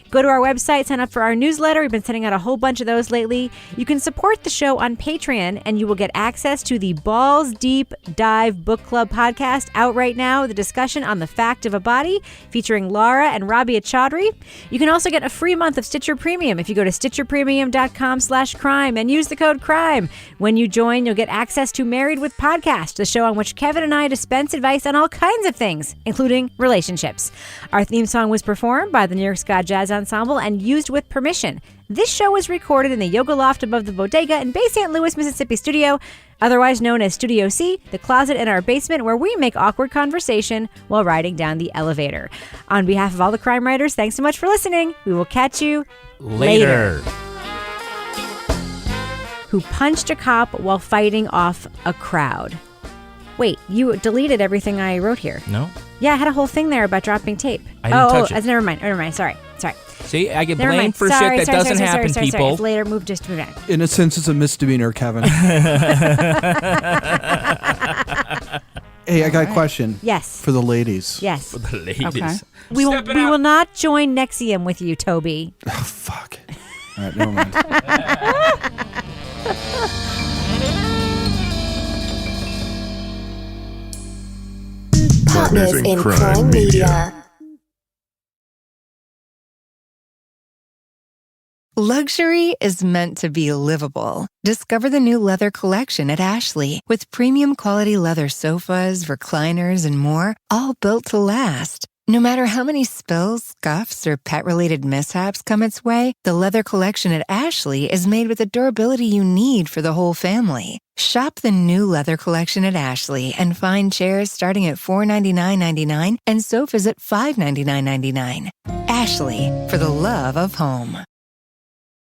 Go to our website, sign up for our newsletter. We've been sending out a whole bunch of those lately. You can support the show on Patreon, and you will get access to the Balls Deep Dive Book Club podcast out right now, the discussion on The Fact of a Body, featuring Laura and Rabia Chaudhry. You can also get a free month of Stitcher Premium if you go to stitcherpremium.com/crime and use the code CRIME. When you join, you'll get access to Married with Podcast, the show on which Kevin and I dispense advice on all kinds of things, including relationships. Our theme song was performed by the New York Ska Jazz Ensemble. ensemble and used with permission. This show was recorded in the yoga loft above the bodega in Bay St. Louis, Mississippi studio, otherwise known as Studio C, the closet in our basement where we make awkward conversation while riding down the elevator. On behalf of all the crime writers, thanks so much for listening. We will catch you later. Who punched a cop while fighting off a crowd. Wait, you deleted everything I wrote here. No? Yeah, I had a whole thing there about dropping tape. I didn't touch it. Never mind. Sorry. See, I get Never blamed mind. for Sorry, shit that doesn't happen, sorry. people. If later, just move on. In a sense, it's a misdemeanor, Kevin. Hey, I got a question. Yes. For the ladies. Yes. For the ladies. Okay. We will not join Nexium with you, Toby. Oh, fuck. All right, never mind. Partners in Crime Media. Luxury is meant to be livable. Discover the new leather collection at Ashley with premium quality leather sofas, recliners, and more, all built to last. No matter how many spills, scuffs, or pet-related mishaps come its way, the leather collection at Ashley is made with the durability you need for the whole family. Shop the new leather collection at Ashley and find chairs starting at $499.99 and sofas at $599.99. Ashley, for the love of home.